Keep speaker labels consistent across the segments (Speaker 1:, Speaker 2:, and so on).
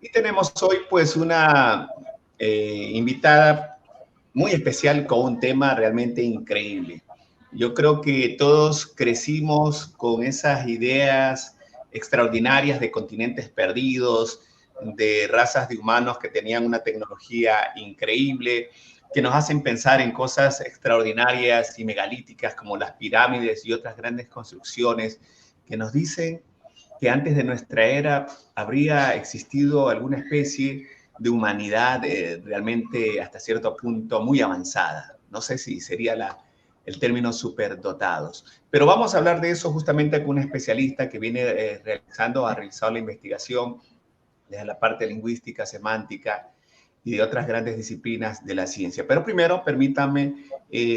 Speaker 1: Y tenemos hoy pues una invitada muy especial con un tema realmente increíble. Yo creo que todos crecimos con esas ideas extraordinarias de continentes perdidos, de razas de humanos que tenían una tecnología increíble, que nos hacen pensar en cosas extraordinarias y megalíticas como las pirámides y otras grandes construcciones, que nos dicen que antes de nuestra era habría existido alguna especie de humanidad realmente hasta cierto punto muy avanzada. No sé si sería el término superdotados. Pero vamos a hablar de eso justamente con un especialista que viene ha realizado la investigación desde la parte lingüística, semántica y de otras grandes disciplinas de la ciencia. Pero primero, permítanme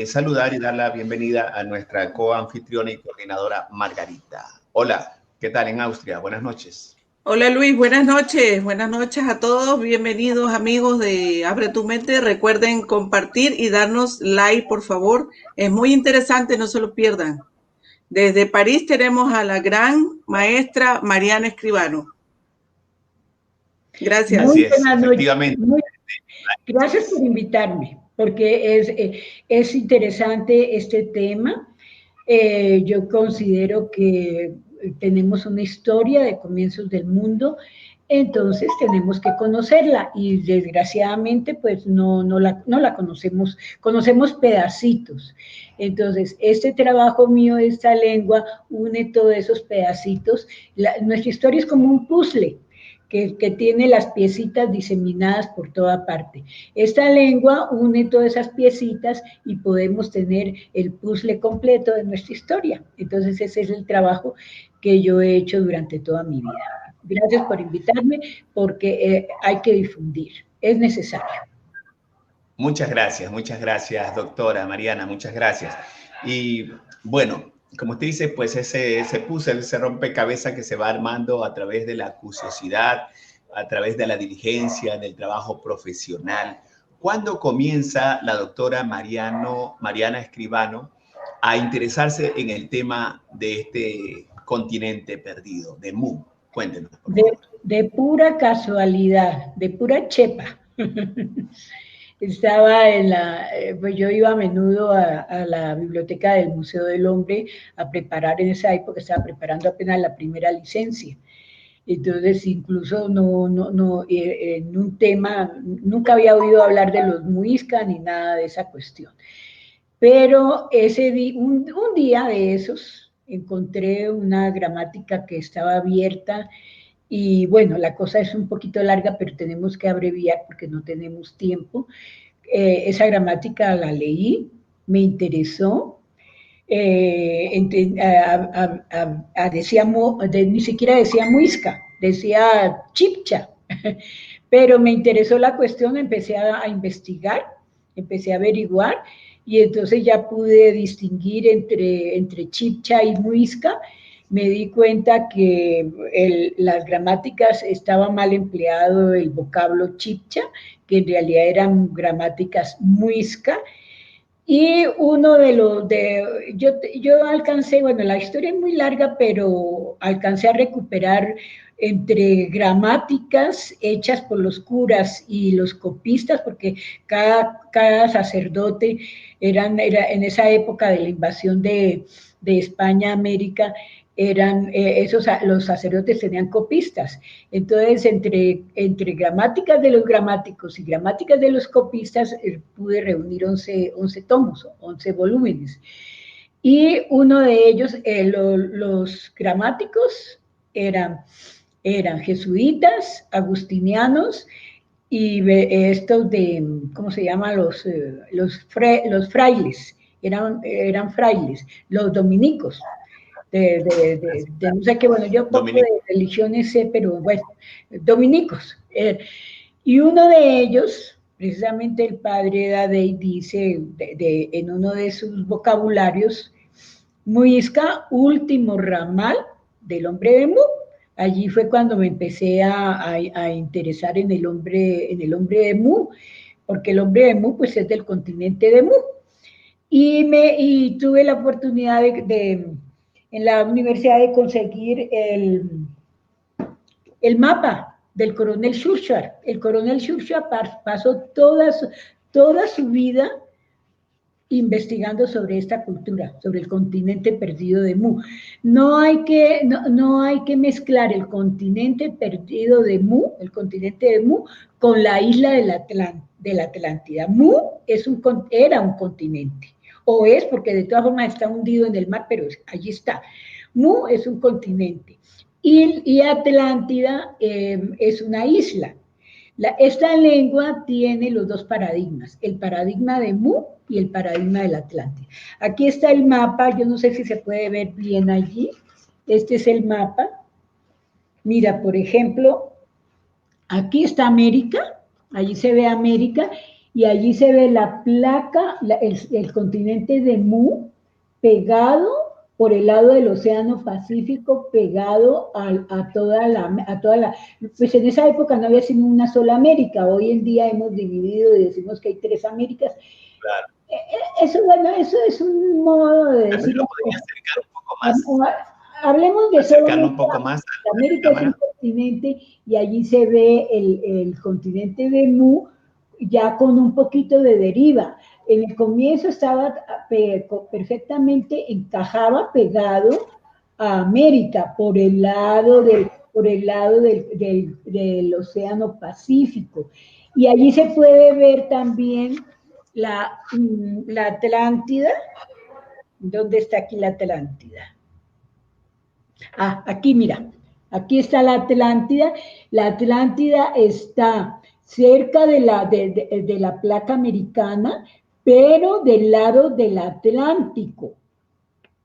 Speaker 1: saludar y dar la bienvenida a nuestra coanfitriona y coordinadora Margarita. Hola, ¿qué tal en Austria? Buenas noches.
Speaker 2: Hola Luis, buenas noches a todos, bienvenidos amigos de Abre tu Mente, recuerden compartir y darnos like por favor, es muy interesante, no se lo pierdan. Desde París tenemos a la gran maestra Mariana Escribano. Gracias.
Speaker 1: Así es, efectivamente.
Speaker 3: Gracias por invitarme, porque es interesante este tema. Yo considero que tenemos una historia de comienzos del mundo, entonces tenemos que conocerla y desgraciadamente pues no la conocemos pedacitos. Entonces, este trabajo mío, esta lengua, une todos esos pedacitos. Nuestra historia es como un puzzle. Que tiene las piecitas diseminadas por toda parte. Esta lengua une todas esas piecitas y podemos tener el puzzle completo de nuestra historia. Entonces ese es el trabajo que yo he hecho durante toda mi vida. Gracias por invitarme, porque hay que difundir, es necesario.
Speaker 1: Muchas gracias, doctora Mariana, muchas gracias. Y bueno, como usted dice, pues ese puzzle, ese rompecabezas que se va armando a través de la curiosidad, a través de la diligencia, del trabajo profesional. ¿Cuándo comienza la doctora Mariana Escribano a interesarse en el tema de este continente perdido, de Mu? Cuéntenos.
Speaker 3: De pura casualidad, de pura chepa. Estaba pues yo iba a menudo a la biblioteca del Museo del Hombre a preparar, en esa época estaba preparando apenas la primera licencia. Entonces, incluso en un tema, nunca había oído hablar de los muiscas ni nada de esa cuestión. Pero un día de esos encontré una gramática que estaba abierta y bueno, la cosa es un poquito larga, pero tenemos que abreviar porque no tenemos tiempo. Esa gramática la leí, me interesó. Ni siquiera decía muisca, decía chipcha. Pero me interesó la cuestión, empecé a investigar, empecé a averiguar y entonces ya pude distinguir entre chipcha y muisca. Me di cuenta que las gramáticas estaba mal empleado el vocablo chipcha, que en realidad eran gramáticas muisca. Y yo alcancé, bueno, la historia es muy larga, pero alcancé a recuperar entre gramáticas hechas por los curas y los copistas, porque cada sacerdote era en esa época de la invasión de España a América, los sacerdotes tenían copistas. Entonces, entre gramáticas de los gramáticos y gramáticas de los copistas, pude reunir 11 tomos, 11 volúmenes. Y uno de ellos, los gramáticos, eran jesuitas, agustinianos, y estos ¿cómo se llaman? Los frailes, eran frailes, los dominicos. No sé qué, bueno, yo poco de religiones sé, pero bueno, dominicos. Y uno de ellos, precisamente el padre Dadei, dice en uno de sus vocabularios, muisca, último ramal del hombre de Mu. Allí fue cuando me empecé a interesar en el hombre de Mu, porque el hombre de Mu pues es del continente de Mu. Y tuve la oportunidad en la universidad de conseguir el mapa del coronel Schurzard. El coronel Schurzard pasó toda su vida investigando sobre esta cultura, sobre el continente perdido de Mu. No hay que mezclar el continente perdido de Mu, el continente de Mu, con la isla de la Atlántida. Mu era un continente, o es, porque de todas formas está hundido en el mar, pero allí está. Mu es un continente, y Atlántida es una isla. Esta lengua tiene los dos paradigmas, el paradigma de Mu y el paradigma del Atlántico. Aquí está el mapa, yo no sé si se puede ver bien allí. Este es el mapa. Mira, por ejemplo, aquí está América, allí se ve América, y allí se ve la placa, el continente de Mu, pegado por el lado del Océano Pacífico, pegado a toda la... Pues en esa época no había sino una sola América, hoy en día hemos dividido y decimos que hay 3 Américas. Claro. Eso es un modo de decir...
Speaker 1: Lo podría acercar un poco más.
Speaker 3: Hablemos de
Speaker 1: acercarlo un poco más.
Speaker 3: América es un continente, y allí se ve el continente de Mu, ya con un poquito de deriva. En el comienzo estaba perfectamente, encajaba pegado a América por el lado del Océano Pacífico. Y allí se puede ver también la Atlántida. ¿Dónde está aquí la Atlántida? Ah, aquí mira, aquí está la Atlántida. La Atlántida está cerca de la placa americana, pero del lado del Atlántico,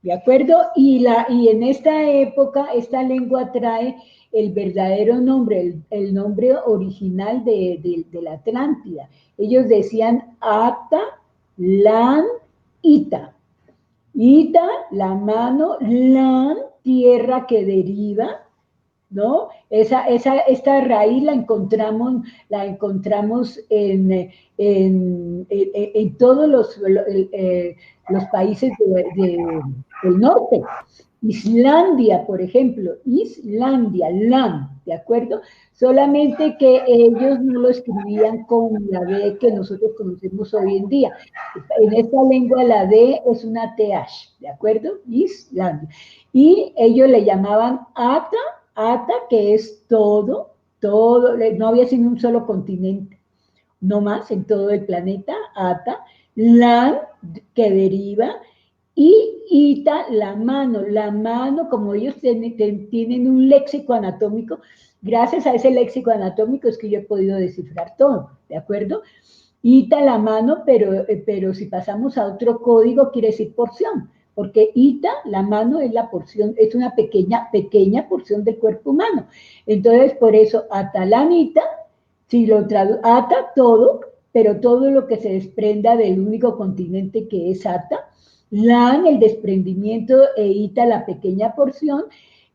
Speaker 3: ¿de acuerdo? Y en esta época, esta lengua trae el verdadero nombre, el nombre original de la Atlántida. Ellos decían Ata, Lan, Ita. Ita, la mano, Lan, tierra que deriva, ¿no? Esta raíz la encontramos en todos los países del norte. Islandia, por ejemplo, Islandia, Lan, ¿de acuerdo? Solamente que ellos no lo escribían con la D que nosotros conocemos hoy en día. En esta lengua la D es una TH, ¿de acuerdo? Islandia. Y ellos le llamaban Ata, que es todo, no había sino un solo continente, no más en todo el planeta, Ata, Lan, que deriva, y Ita, la mano, como ellos tienen un léxico anatómico, gracias a ese léxico anatómico es que yo he podido descifrar todo, ¿de acuerdo? Ita, la mano, pero si pasamos a otro código, quiere decir porción, porque Ita, la mano, es la porción, es una pequeña porción del cuerpo humano. Entonces, por eso, Atalanita, si lo Ata, todo, pero todo lo que se desprenda del único continente que es Ata, Lan, el desprendimiento, e Ita, la pequeña porción.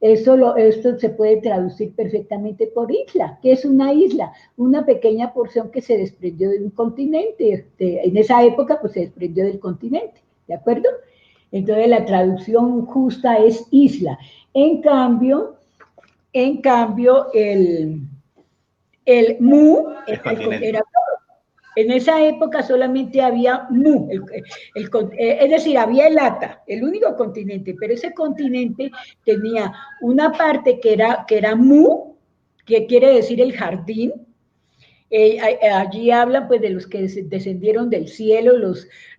Speaker 3: Esto se puede traducir perfectamente por isla. ¿Qué es una isla? Una pequeña porción que se desprendió de un continente. En esa época, pues se desprendió del continente, ¿de acuerdo? Entonces la traducción justa es isla. En cambio, el Mu era todo. En esa época solamente había Mu, es decir, había el Ata, el único continente, pero ese continente tenía una parte que era Mu, que quiere decir el jardín. Allí hablan pues de los que descendieron del cielo,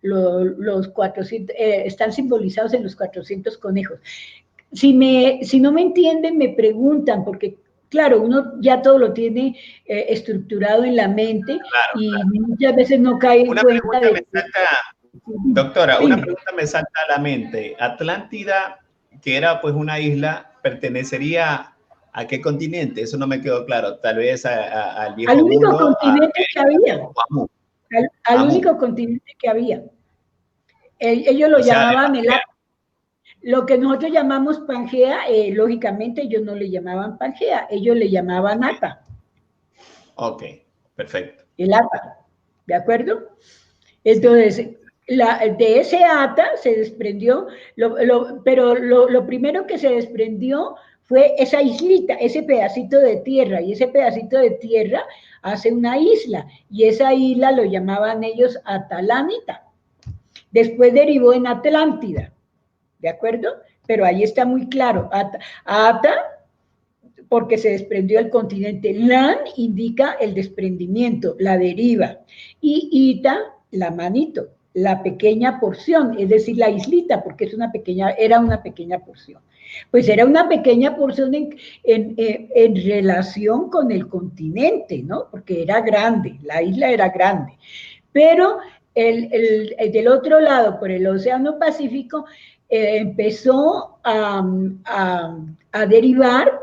Speaker 3: los 400, están simbolizados en los 400 conejos. Si no me entienden, me preguntan, porque claro, uno ya todo lo tiene estructurado en la mente, claro, y claro, muchas veces no cae en cuenta de...
Speaker 1: Doctora, una pregunta me salta a la mente. Atlántida, que era pues una isla, pertenecería ¿a qué continente? Eso no me quedó claro. Tal vez al viejo
Speaker 3: mundo. Al único
Speaker 1: mundo,
Speaker 3: continente que había. Al único continente que había. Ellos lo llamaban lo que nosotros llamamos Pangea, lógicamente ellos no le llamaban Pangea, ellos le llamaban Ata.
Speaker 1: Ok, perfecto.
Speaker 3: El Ata, ¿de acuerdo? Entonces, sí. De ese Ata se desprendió, pero lo primero que se desprendió fue esa islita, ese pedacito de tierra, y ese pedacito de tierra hace una isla, y esa isla lo llamaban ellos Atalánita. Después derivó en Atlántida, ¿de acuerdo? Pero ahí está muy claro, Ata, porque se desprendió el continente, Lan indica el desprendimiento, la deriva, y Ita, la manito, la pequeña porción, es decir, la islita, porque era una pequeña porción. Pues era una pequeña porción en relación con el continente, ¿no? Porque era grande, la isla era grande. Pero del otro lado, por el Océano Pacífico, empezó a derivar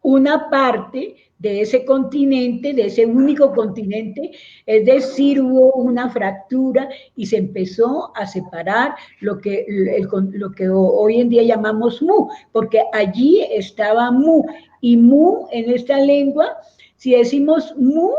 Speaker 3: una parte de ese continente, de ese único continente, es decir, hubo una fractura y se empezó a separar lo que hoy en día llamamos Mu, porque allí estaba Mu, y Mu en esta lengua, si decimos Mu,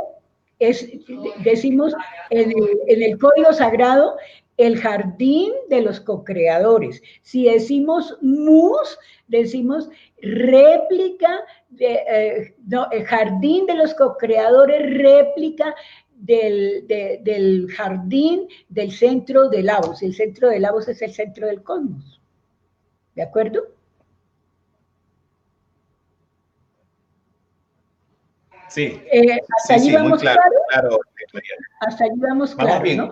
Speaker 3: decimos en el código sagrado, el jardín de los co-creadores. Si decimos mus, decimos réplica, el jardín de los co-creadores, réplica del jardín del centro de Lavos. El centro de Lavos es el centro del cosmos. ¿De acuerdo?
Speaker 1: Sí.
Speaker 3: Hasta allí vamos
Speaker 1: muy claro.
Speaker 3: Hasta allí vamos claro, bien, ¿no?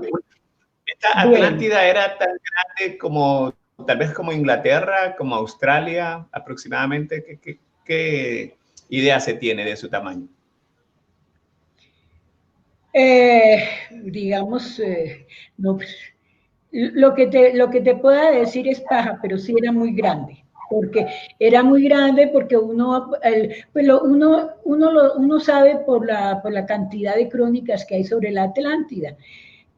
Speaker 1: Esta Atlántida era tan grande como, tal vez como Inglaterra, como Australia, aproximadamente. ¿Qué idea se tiene de su tamaño?
Speaker 3: Digamos, no, lo que te pueda decir es paja, pero sí era muy grande. Porque era muy grande, porque uno sabe por la cantidad de crónicas que hay sobre la Atlántida,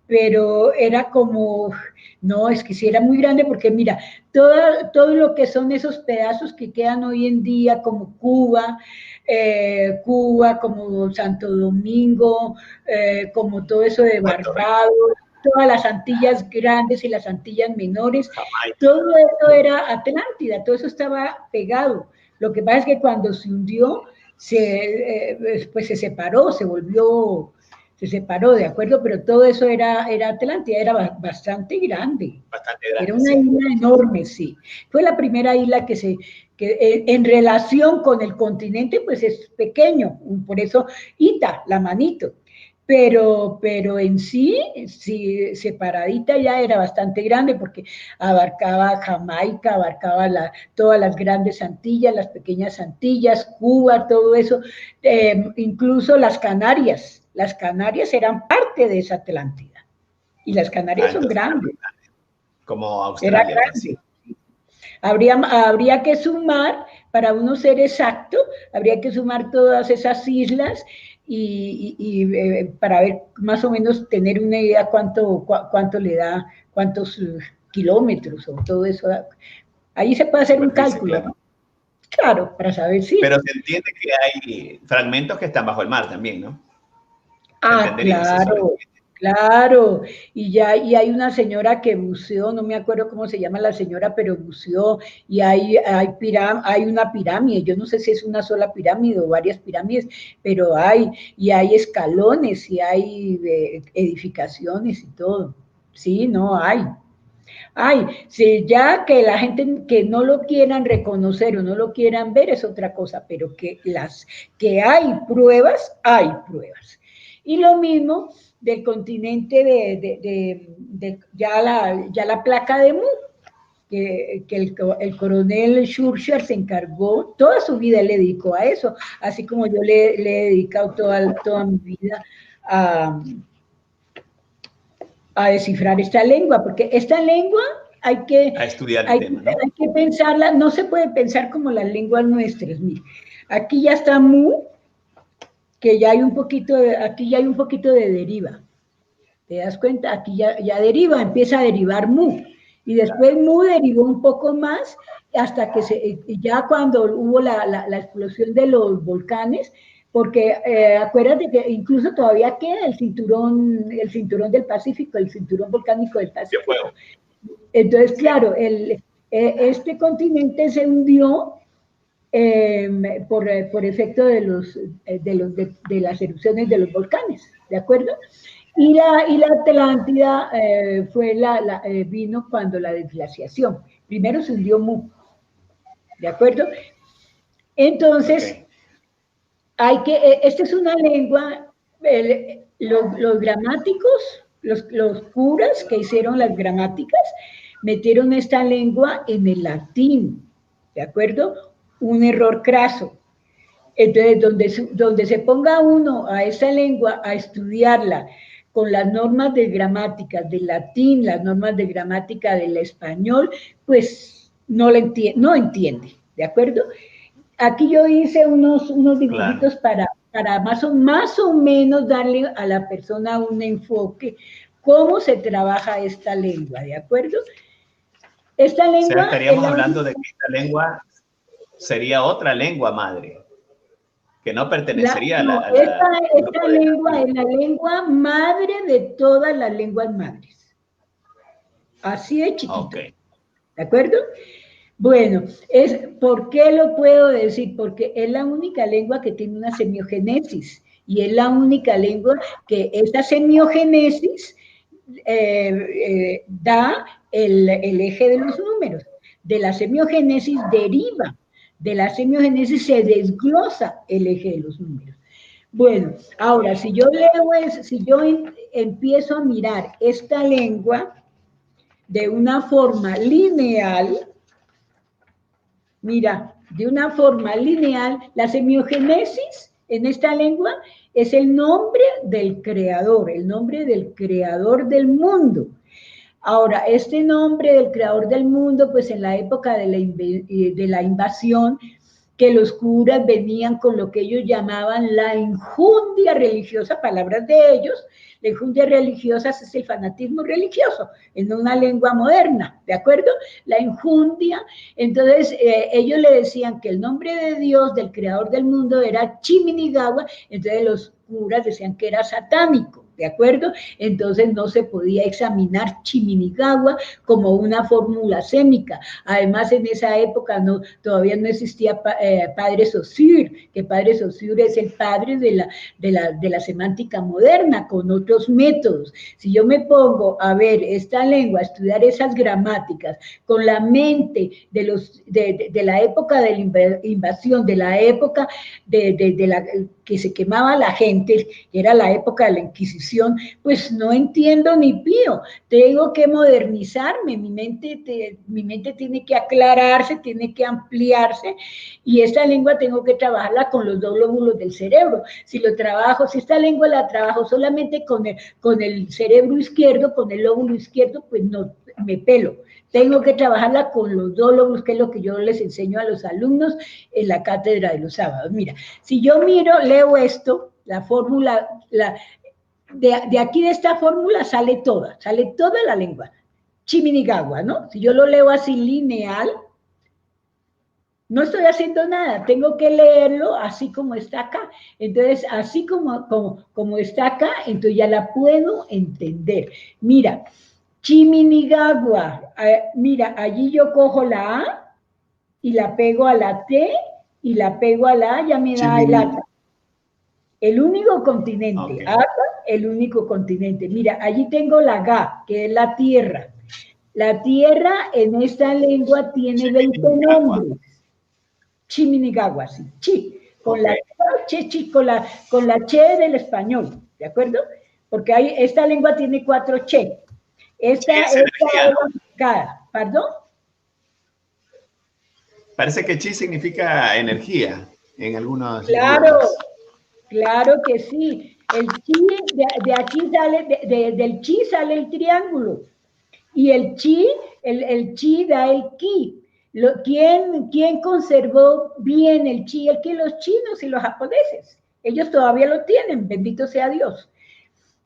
Speaker 3: pero era como, no, es que sí era muy grande, porque mira, todo lo que son esos pedazos que quedan hoy en día, como Cuba, como Santo Domingo, como todo eso de Barbados, todas las Antillas grandes y las Antillas menores, todo eso era Atlántida, todo eso estaba pegado. Lo que pasa es que cuando se hundió, pues se separó, se separó, ¿de acuerdo? Pero todo eso era Atlántida, era bastante grande. Era una isla enorme, sí. Fue la primera isla que en relación con el continente, pues es pequeño, por eso Ita, la manito. Pero en sí, separadita ya era bastante grande, porque abarcaba Jamaica, abarcaba todas las grandes Antillas, las pequeñas Antillas, Cuba, todo eso, incluso las Canarias. Las Canarias eran parte de esa Atlántida, y las Canarias son grandes.
Speaker 1: Como Australia.
Speaker 3: Era grande. Habría que sumar, para uno ser exacto, habría que sumar todas esas islas y para ver, más o menos tener una idea cuánto le da, cuántos kilómetros o todo eso. Ahí se puede hacer un cálculo, claro. ¿No? Claro, para saber si.
Speaker 1: Pero se entiende que hay fragmentos que están bajo el mar también, ¿no?
Speaker 3: Claro, y hay una señora que buceó, no me acuerdo cómo se llama la señora, pero buceó, y hay una pirámide, yo no sé si es una sola pirámide o varias pirámides, pero hay escalones, y hay edificaciones y todo. Sí, no hay. Sí, ya que la gente que no lo quieran reconocer o no lo quieran ver es otra cosa, pero que hay pruebas, hay pruebas. Y lo mismo del continente ya la placa de Mu, que el coronel Churchill se encargó, toda su vida le dedicó a eso, así como yo le he dedicado toda mi vida a descifrar esta lengua, porque esta lengua hay que pensarla, no se puede pensar como las lenguas nuestras. Mira, aquí ya está Mu, que ya hay un poquito de deriva. ¿Te das cuenta? Aquí ya deriva, empieza a derivar Mu. Y después Mu derivó un poco más, hasta que ya cuando hubo la explosión de los volcanes, porque acuérdate que incluso todavía queda el cinturón del Pacífico, el cinturón volcánico del Pacífico. Entonces, claro, este continente se hundió por efecto de las erupciones de los volcanes, ¿de acuerdo? Y la Atlántida vino cuando la desglaciación. Primero se hundió Mu, ¿de acuerdo? Entonces, esta es una lengua, los gramáticos, los curas que hicieron las gramáticas, metieron esta lengua en el latín, ¿de acuerdo? Un error craso. Entonces, donde se ponga uno a esa lengua a estudiarla con las normas de gramática del latín, las normas de gramática del español, pues no entiende, ¿de acuerdo? Aquí yo hice unos dibujitos para más o menos darle a la persona un enfoque, cómo se trabaja esta lengua, ¿de acuerdo? Esta lengua...
Speaker 1: O sea, estaríamos hablando de que esta lengua sería otra lengua madre, que no pertenecería a la...
Speaker 3: Esta lengua es la lengua madre de todas las lenguas madres. Así de chiquito. Okay. ¿De acuerdo? Bueno, ¿por qué lo puedo decir? Porque es la única lengua que tiene una semiogénesis y es la única lengua que esta semiogénesis da el eje de los números. De la semiogénesis deriva, de la semiogénesis se desglosa el eje de los números. Bueno, ahora, si yo empiezo a mirar esta lengua de una forma lineal, mira, de una forma lineal, la semiogénesis en esta lengua es el nombre del creador del mundo. Ahora, este nombre del creador del mundo, pues en la época de la invasión, que los curas venían con lo que ellos llamaban la injundia religiosa, palabras de ellos. La injundia religiosa es el fanatismo religioso, en una lengua moderna, ¿de acuerdo? La injundia, entonces ellos le decían que el nombre de Dios, del creador del mundo, era Chiminigawa, entonces los curas decían que era satánico, ¿de acuerdo? Entonces no se podía examinar Chiminigawa como una fórmula sémica. Además, en esa época todavía no existía Padre Saussure, que Padre Saussure es el padre de la semántica moderna, con otros métodos. Si yo me pongo a ver esta lengua, a estudiar esas gramáticas, con la mente de la época de la invasión, de la época que se quemaba la gente, era la época de la Inquisición, pues no entiendo ni pío. Tengo que modernizarme, mi mente tiene que aclararse, tiene que ampliarse, y esta lengua tengo que trabajarla con los dos lóbulos del cerebro. Si esta lengua la trabajo solamente con el cerebro izquierdo, con el lóbulo izquierdo, pues no, me pelo. Tengo que trabajarla con los dos lóbulos, que es lo que yo les enseño a los alumnos en la cátedra de los sábados. Mira, si yo leo esto, la fórmula, de aquí de esta fórmula sale toda la lengua. Chiminigawa, ¿no? Si yo lo leo así lineal, no estoy haciendo nada, tengo que leerlo así como está acá. Entonces, así como está acá, entonces ya la puedo entender. Mira, Chiminigawa, mira, allí yo cojo la A y la pego a la T y la pego a la A, ya me da el Ata. El único continente, okay. Ata, el único continente. Mira, allí tengo la Ga, que es la tierra. La tierra en esta lengua tiene 20 nombres. Chiminigawa, sí, chi, con okay. Con la che del español, ¿de acuerdo? Porque esta lengua tiene 4 che. Esta es la ¿perdón?
Speaker 1: Parece que chi significa energía en algunos
Speaker 3: idiomas. Claro que sí. El chi, de aquí sale, del chi sale el triángulo. Y el chi da el ki. ¿Quién conservó bien el chi? Los chinos y los japoneses. Ellos todavía lo tienen, bendito sea Dios.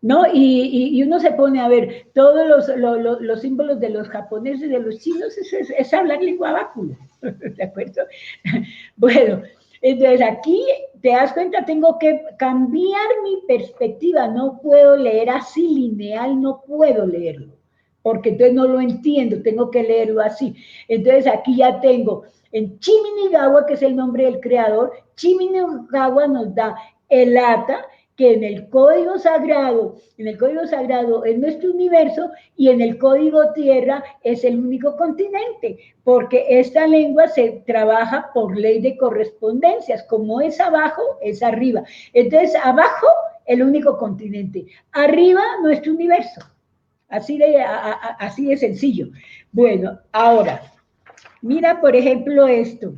Speaker 3: ¿No? Y uno se pone a ver todos los símbolos de los japoneses y de los chinos, es hablar lengua báculo, ¿de acuerdo? Bueno, entonces aquí, te das cuenta, tengo que cambiar mi perspectiva, no puedo leer así lineal, no puedo leerlo. porque entonces no lo entiendo, tengo que leerlo así. Entonces aquí ya tengo en Chiminigawa, que es el nombre del creador, Chiminigawa nos da el ata, que en el código sagrado es nuestro universo y en el código tierra es el único continente, porque esta lengua se trabaja por ley de correspondencias, como es abajo, es arriba. Entonces, abajo, el único continente, arriba, nuestro universo. Así de sencillo. Bueno, ahora, mira, por ejemplo, esto.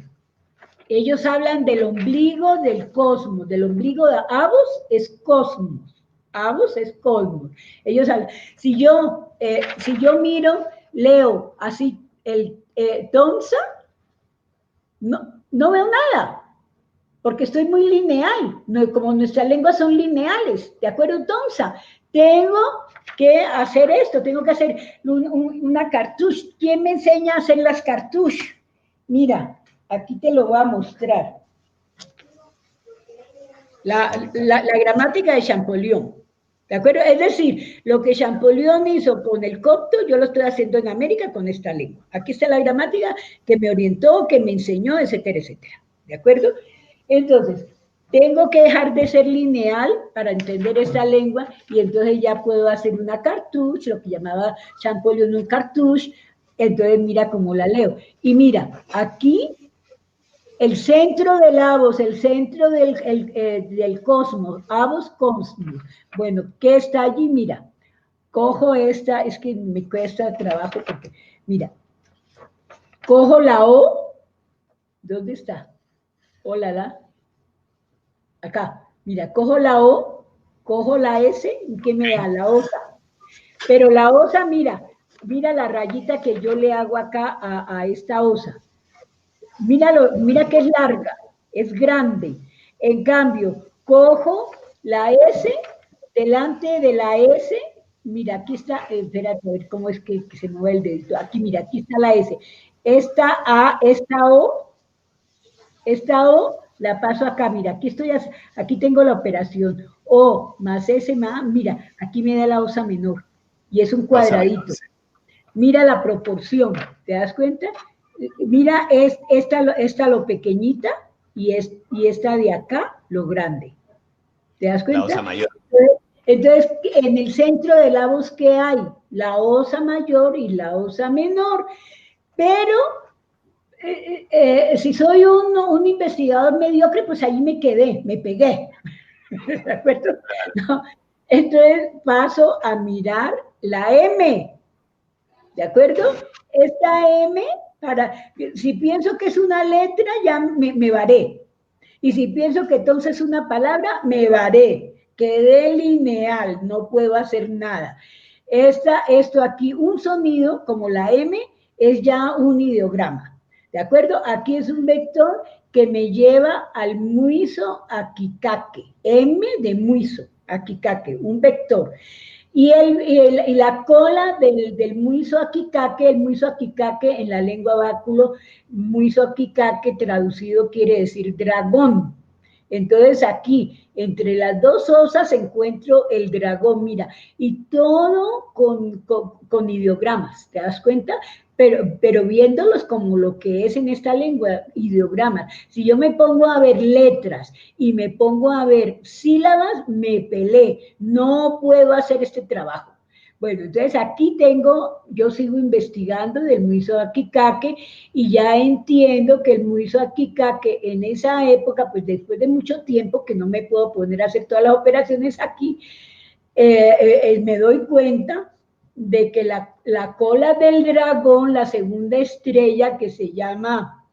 Speaker 3: Ellos hablan del ombligo del cosmos, del ombligo de Abos es cosmos, Abos es cosmos. Ellos hablan, si yo miro, leo así el Tonsa, no veo nada, porque estoy muy lineal, como nuestras lenguas son lineales, ¿de acuerdo, Tonsa? Tengo que hacer esto, tengo que hacer una cartouche. ¿Quién me enseña a hacer las cartouches? Mira. Aquí te lo voy a mostrar. La gramática de Champollion. ¿De acuerdo? Es decir, lo que Champollion hizo con el copto, yo lo estoy haciendo en América con esta lengua. Aquí está la gramática que me orientó, que me enseñó, etcétera, etcétera. ¿De acuerdo? Entonces, tengo que dejar de ser lineal para entender esta lengua y entonces ya puedo hacer una cartouche, lo que llamaba Champollion un cartouche. Entonces, mira cómo la leo. Y mira, aquí el centro del Abos, el centro del cosmos, Abos cosmos. Bueno, ¿qué está allí? Mira, cojo esta, es que me cuesta trabajo porque, mira, cojo la O, ¿dónde está? Hola, la, acá, mira, cojo la O, cojo la S, ¿y qué me da? La osa. Pero la osa, mira la rayita que yo le hago acá a esta osa. Mira que es larga, es grande. En cambio, cojo la S, delante de la S, mira, aquí está, espérate, a ver cómo es que se mueve el dedo. Aquí, mira, aquí está la S. Esta A, esta O, la paso acá, mira, aquí tengo la operación. O más S más, mira, aquí me da la osa menor. Y es un cuadradito. Mira la proporción, ¿te das cuenta? Mira, esta lo pequeñita y esta de acá lo grande. ¿Te das cuenta?
Speaker 1: La osa mayor.
Speaker 3: Entonces, en el centro de la voz, ¿qué hay? La osa mayor y la osa menor. Pero, si soy un investigador mediocre, pues ahí me quedé, me pegué. ¿De acuerdo? No. Entonces, paso a mirar la M. ¿De acuerdo? Esta M, si pienso que es una letra, ya me varé. Y si pienso que entonces es una palabra, me varé. Quedé lineal, no puedo hacer nada. Esto aquí, un sonido como la M, es ya un ideograma. ¿De acuerdo? Aquí es un vector que me lleva al muizo akikake. M de muizo, akikake, un vector. Y la cola del muizo akikake, el muizo akikake en la lengua báculo, muizo akikake traducido quiere decir dragón. Entonces aquí, entre las dos osas, encuentro el dragón, mira, y todo con ideogramas, ¿te das cuenta? Pero viéndolos como lo que es en esta lengua, ideogramas. Si yo me pongo a ver letras y me pongo a ver sílabas, me peleé, no puedo hacer este trabajo. Bueno, entonces aquí yo sigo investigando del muizo akikake y ya entiendo que el muizo akikake en esa época, pues después de mucho tiempo que no me puedo poner a hacer todas las operaciones aquí, me doy cuenta de que la cola del dragón, la segunda estrella que se llama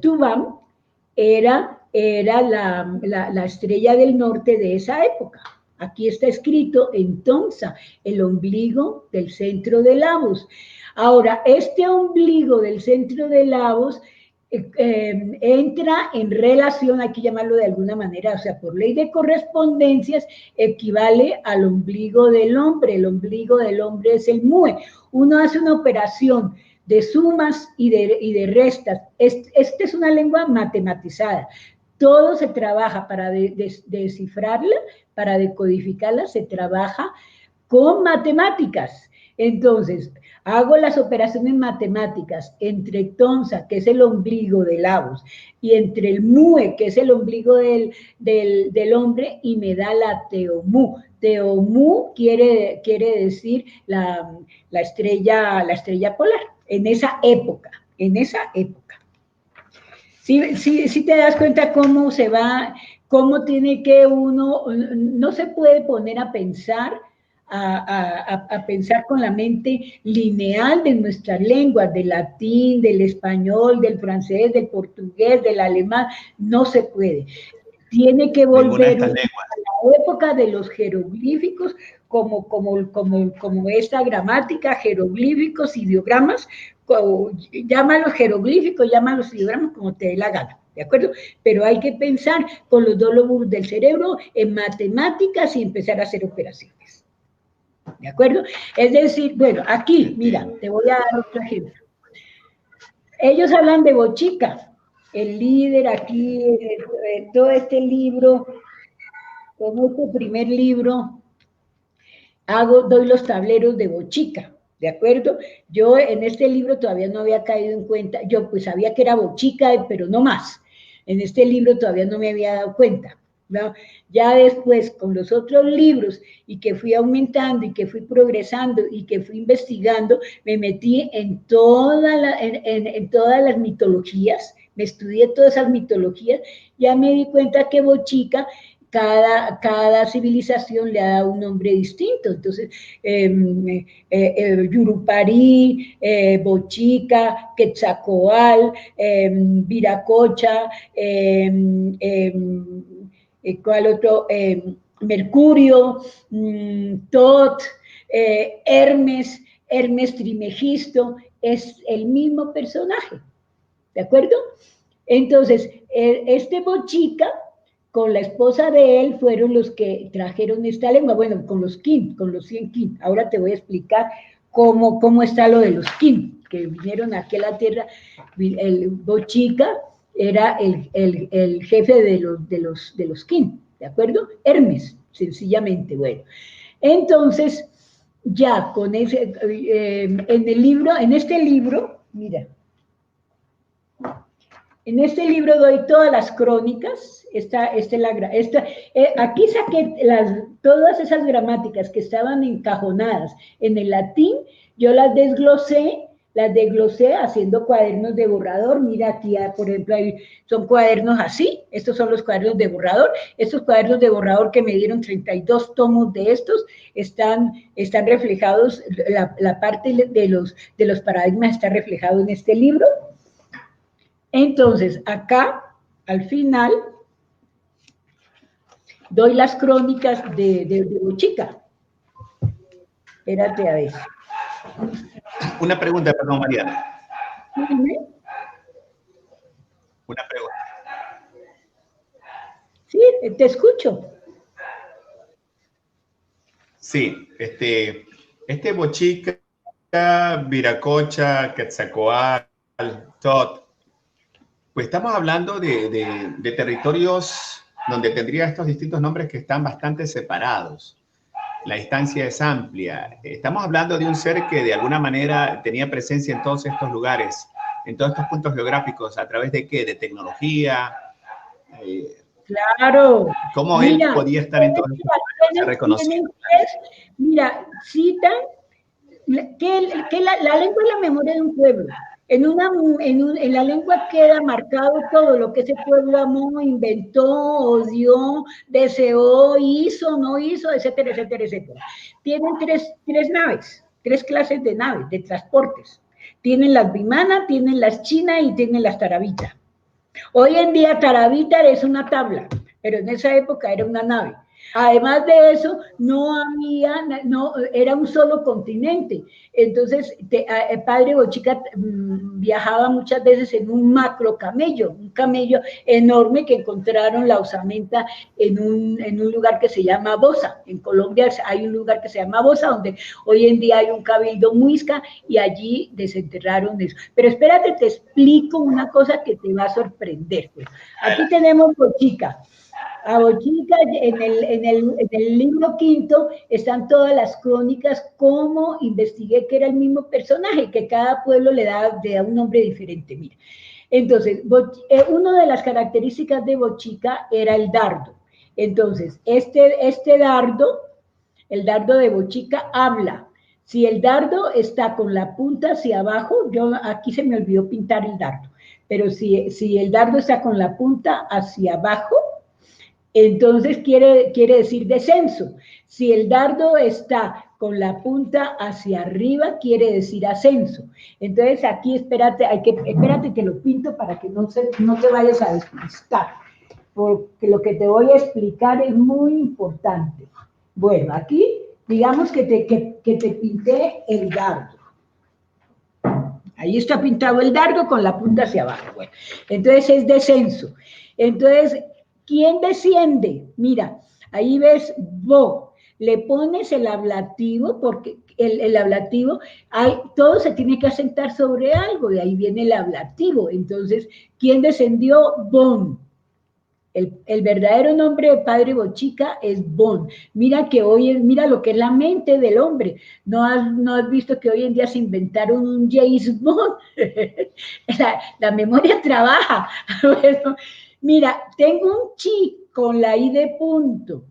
Speaker 3: Tuban, era la estrella del norte de esa época. Aquí está escrito en Tonsa, el ombligo del centro de Lavos. Ahora, este ombligo del centro de Lavos entra en relación, hay que llamarlo de alguna manera, o sea, por ley de correspondencias, equivale al ombligo del hombre. El ombligo del hombre es el MUE. Uno hace una operación de sumas y de restas. Esta es una lengua matematizada. Todo se trabaja para descifrarla, para decodificarla, se trabaja con matemáticas. Entonces, hago las operaciones matemáticas entre Tonsa, que es el ombligo de Laos, y entre el Mue, que es el ombligo del hombre, y me da la Teomú. Teomú quiere decir la estrella polar, en esa época. Sí te das cuenta cómo se va, cómo tiene que uno, no se puede poner a pensar, a pensar con la mente lineal de nuestras lenguas, del latín, del español, del francés, del portugués, del alemán, no se puede. Tiene que volver a la época de los jeroglíficos, como esta gramática, jeroglíficos, ideogramas, llámalos jeroglíficos, llámalos ideogramas, como te dé la gana, ¿de acuerdo? Pero hay que pensar con los dos lóbulos del cerebro en matemáticas y empezar a hacer operaciones, ¿de acuerdo? Es decir, bueno, aquí, mira, te voy a dar otro ejemplo. Ellos hablan de Bochica, el líder aquí, todo este libro, con este primer libro, doy los tableros de Bochica, ¿de acuerdo? Yo en este libro todavía no había caído en cuenta, yo pues sabía que era Bochica, pero no más. En este libro todavía no me había dado cuenta, ¿no? Ya después, con los otros libros, y que fui aumentando, y que fui progresando, y que fui investigando, me metí en todas las mitologías, me estudié todas esas mitologías, ya me di cuenta que Bochica, cada civilización le ha dado un nombre distinto. Entonces, Yurupari, Bochica, Quetzalcóatl, Viracocha, ¿cuál otro? Mercurio, Tot, Hermes Trimegisto, es el mismo personaje, ¿de acuerdo? Entonces, este Bochica, con la esposa de él, fueron los que trajeron esta lengua, bueno, con los 100 kin. Ahora te voy a explicar cómo está lo de los kin, que vinieron aquí a la tierra. El Bochica era el jefe de los kin, ¿de acuerdo? Hermes, sencillamente, bueno. Entonces, ya con ese, en este libro, mira, en este libro doy todas las crónicas, aquí saqué todas esas gramáticas que estaban encajonadas en el latín, yo las desglosé haciendo cuadernos de borrador. Mira aquí, por ejemplo, son cuadernos así, estos son los cuadernos de borrador. Estos cuadernos de borrador que me dieron 32 tomos de estos, están reflejados, la parte de los paradigmas está reflejado en este libro. Entonces, acá, al final, doy las crónicas de Bochica. Espérate a ver.
Speaker 1: Una pregunta, perdón, Mariana.
Speaker 3: ¿Dime?
Speaker 1: Una pregunta.
Speaker 3: Sí, te escucho.
Speaker 1: Sí, este Bochica, Viracocha, Quetzalcóatl, Tot, pues estamos hablando de territorios donde tendría estos distintos nombres que están bastante separados. La distancia es amplia. Estamos hablando de un ser que de alguna manera tenía presencia en todos estos lugares, en todos estos puntos geográficos. ¿A través de qué? ¿De tecnología?
Speaker 3: Claro.
Speaker 1: ¿Cómo mira, él podía estar en todos estos lugares reconocidos?
Speaker 3: Mira, citan que la lengua es la memoria de un pueblo. En la lengua queda marcado todo lo que ese pueblo amó, inventó, odió, deseó, hizo, no hizo, etcétera, etcétera, etcétera. Tienen tres naves, 3 clases de naves, de transportes. Tienen las bimanas, tienen las chinas y tienen las tarabitas. Hoy en día tarabitar es una tabla, pero en esa época era una nave. Además de eso, era un solo continente. Entonces, el padre Bochica viajaba muchas veces en un macro camello, un camello enorme que encontraron la osamenta en un lugar que se llama Bosa. En Colombia hay un lugar que se llama Bosa, donde hoy en día hay un cabildo muisca, y allí desenterraron eso. Pero espérate, te explico una cosa que te va a sorprender. Pues. Aquí tenemos Bochica. A Bochica, en el libro quinto, están todas las crónicas, cómo investigué que era el mismo personaje, que cada pueblo le da un nombre diferente, mira. Entonces, una de las características de Bochica era el dardo. Entonces, este dardo, el dardo de Bochica, habla. Si el dardo está con la punta hacia abajo, aquí se me olvidó pintar el dardo, pero si el dardo está con la punta hacia abajo, entonces quiere decir descenso. Si el dardo está con la punta hacia arriba, quiere decir ascenso. Entonces aquí espérate que lo pinto para que no te vayas a despistar, porque lo que te voy a explicar es muy importante. Bueno, aquí digamos que te pinté el dardo. Ahí está pintado el dardo con la punta hacia abajo. Bueno, entonces es descenso. Entonces, ¿quién desciende? Mira, ahí ves bo. Le pones el ablativo, porque el ablativo, todo se tiene que asentar sobre algo, de ahí viene el ablativo. Entonces, ¿quién descendió? Bon. El verdadero nombre de Padre Bochica es Bon. Mira lo que es la mente del hombre. ¿No has visto que hoy en día se inventaron un James Bond? La memoria trabaja. Bueno, mira, tengo un chi con la I de punto.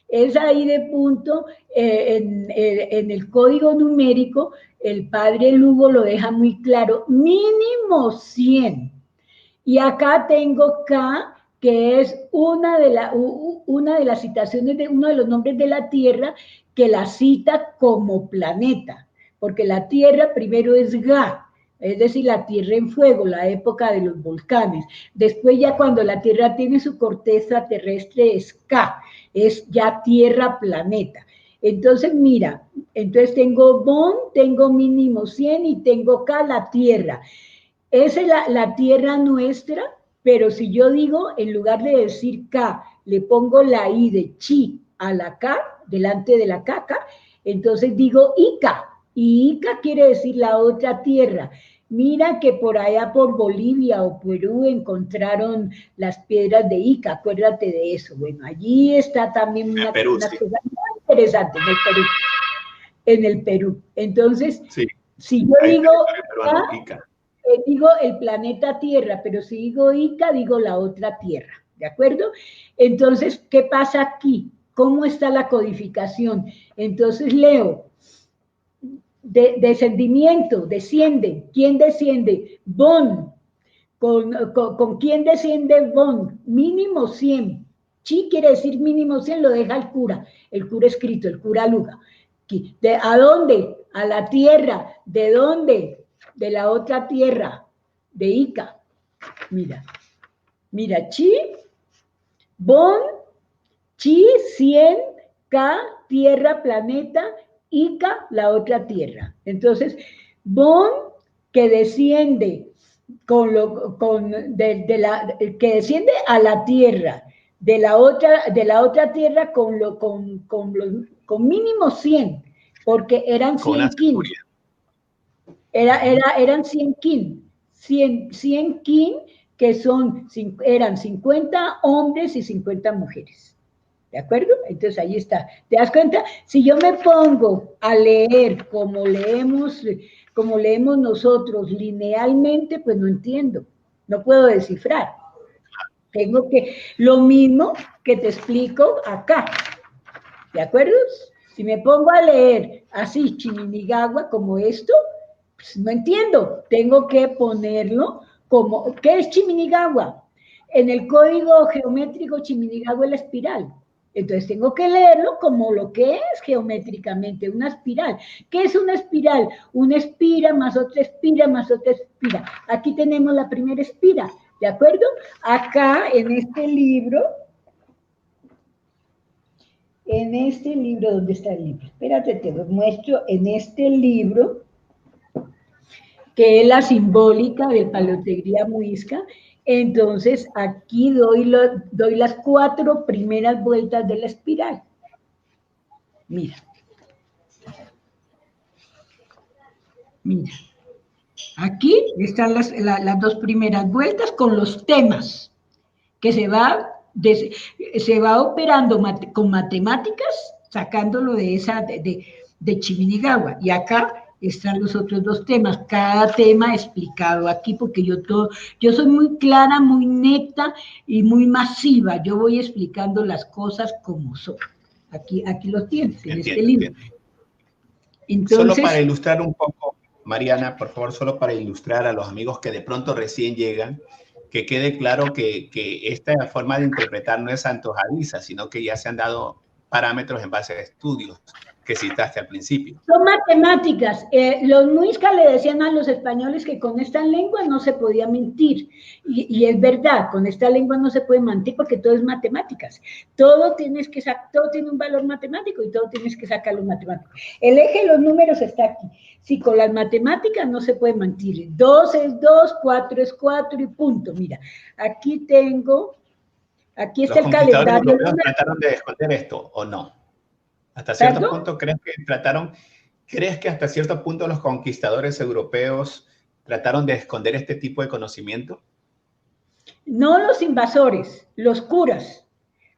Speaker 3: Esa I de punto, en el código numérico, el Padre Lugo lo deja muy claro, mínimo 100. Y acá tengo K, que es una de las citaciones de uno de los nombres de la Tierra, que la cita como planeta, porque la Tierra primero es Ga, es decir, la Tierra en fuego, la época de los volcanes. Después ya cuando la Tierra tiene su corteza terrestre es Ka, es ya Tierra planeta. Entonces, mira, entonces tengo Bon, tengo mínimo 100 y tengo Ka, la Tierra. Esa es la Tierra nuestra, pero si yo digo, en lugar de decir K, le pongo la I de Chi a la K, delante de la caca, entonces digo Ica, y Ica quiere decir la otra tierra. Mira que por allá por Bolivia o Perú encontraron las piedras de Ica, acuérdate de eso. Bueno, allí está también una cosa muy interesante en el Perú. Entonces, sí, si yo digo Ica, digo el planeta Tierra, pero si digo Ica, digo la otra Tierra, ¿de acuerdo? Entonces, ¿qué pasa aquí? ¿Cómo está la codificación? Entonces leo, descendimiento, desciende. ¿Quién desciende? Bon. ¿Con quién desciende Bon? Mínimo 100. Chi quiere decir mínimo 100, lo deja el cura escrito, el cura Luga. ¿A dónde? A la tierra. ¿De dónde? De la otra tierra, de Ica. Mira, Chi, Bon, Chi, 100, K, tierra, planeta, Ica, la otra tierra. Entonces, Bon, que desciende que desciende a la tierra, de la otra tierra con mínimo 100, porque eran 100 kin. Eran 100 kin. 100 kin, que eran 50 hombres y 50 mujeres. ¿De acuerdo? Entonces ahí está. ¿Te das cuenta? Si yo me pongo a leer como leemos nosotros linealmente, pues no entiendo. No puedo descifrar. Tengo que, lo mismo que te explico acá. ¿De acuerdo? Si me pongo a leer así, Chiminigagua, como esto, pues no entiendo. Tengo que ponerlo como, ¿qué es Chiminigagua? En el código geométrico, Chiminigagua es la espiral. Entonces tengo que leerlo como lo que es geométricamente, una espiral. ¿Qué es una espiral? Una espira más otra espira más otra espira. Aquí tenemos la primera espira, ¿de acuerdo? Acá en este libro, ¿dónde está el libro? Espérate, te lo muestro. En este libro, que es la simbólica de Paleotegría Muisca, entonces aquí doy las 4 primeras vueltas de la espiral. Mira. Aquí están las 2 primeras vueltas con los temas, que se va se va operando con matemáticas, sacándolo de esa, de Chiminigawa. Y acá están los otros dos temas, cada tema explicado aquí, porque yo soy muy clara, muy neta y muy masiva. Yo voy explicando las cosas como son. Aquí los tienes, en este libro.
Speaker 1: Entonces, solo para ilustrar un poco, Mariana, por favor, solo para ilustrar a los amigos que de pronto recién llegan, que quede claro que esta forma de interpretar no es antojadiza, sino que ya se han dado parámetros en base a estudios que citaste al principio.
Speaker 3: Son matemáticas. Los muiscas le decían a los españoles que con esta lengua no se podía mentir. Y es verdad, con esta lengua no se puede mentir porque todo es matemáticas. Todo tiene un valor matemático y todo tienes que sacarlo matemático. El eje de los números está aquí. Si con las matemáticas no se puede mentir. 2 es 2, 4 es 4 y punto. Mira, aquí está el calendario.
Speaker 1: ¿Los trataron de esconder esto o no? ¿Hasta cierto punto crees que hasta cierto punto los conquistadores europeos trataron de esconder este tipo de conocimiento?
Speaker 3: No los invasores, los curas.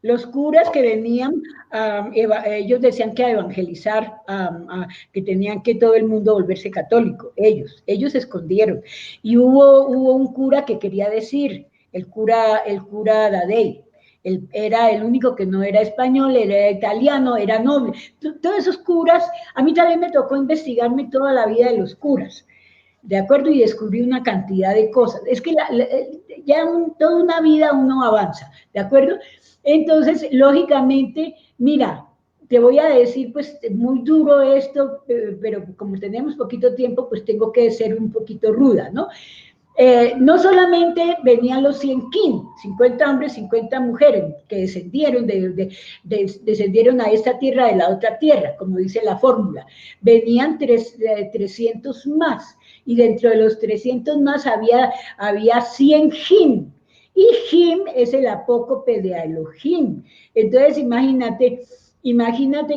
Speaker 3: Los curas que venían, ellos decían que a evangelizar, que tenían que todo el mundo volverse católico. Ellos escondieron. Y hubo un cura que quería decir, el cura Dadei. Era el único que no era español, era italiano, era noble. Todos esos curas, a mí también me tocó investigarme toda la vida de los curas, ¿de acuerdo? Y descubrí una cantidad de cosas. Es que toda una vida uno avanza, ¿de acuerdo? Entonces, lógicamente, mira, te voy a decir, pues, muy duro esto, pero como tenemos poquito tiempo, pues tengo que ser un poquito ruda, ¿no? No solamente venían los 100 kin, 50 hombres, 50 mujeres, que descendieron a esta tierra de la otra tierra, como dice la fórmula. Venían 300 más, y dentro de los 300 más había 100 jin, y jin es el apócope de Elohim. Entonces, imagínate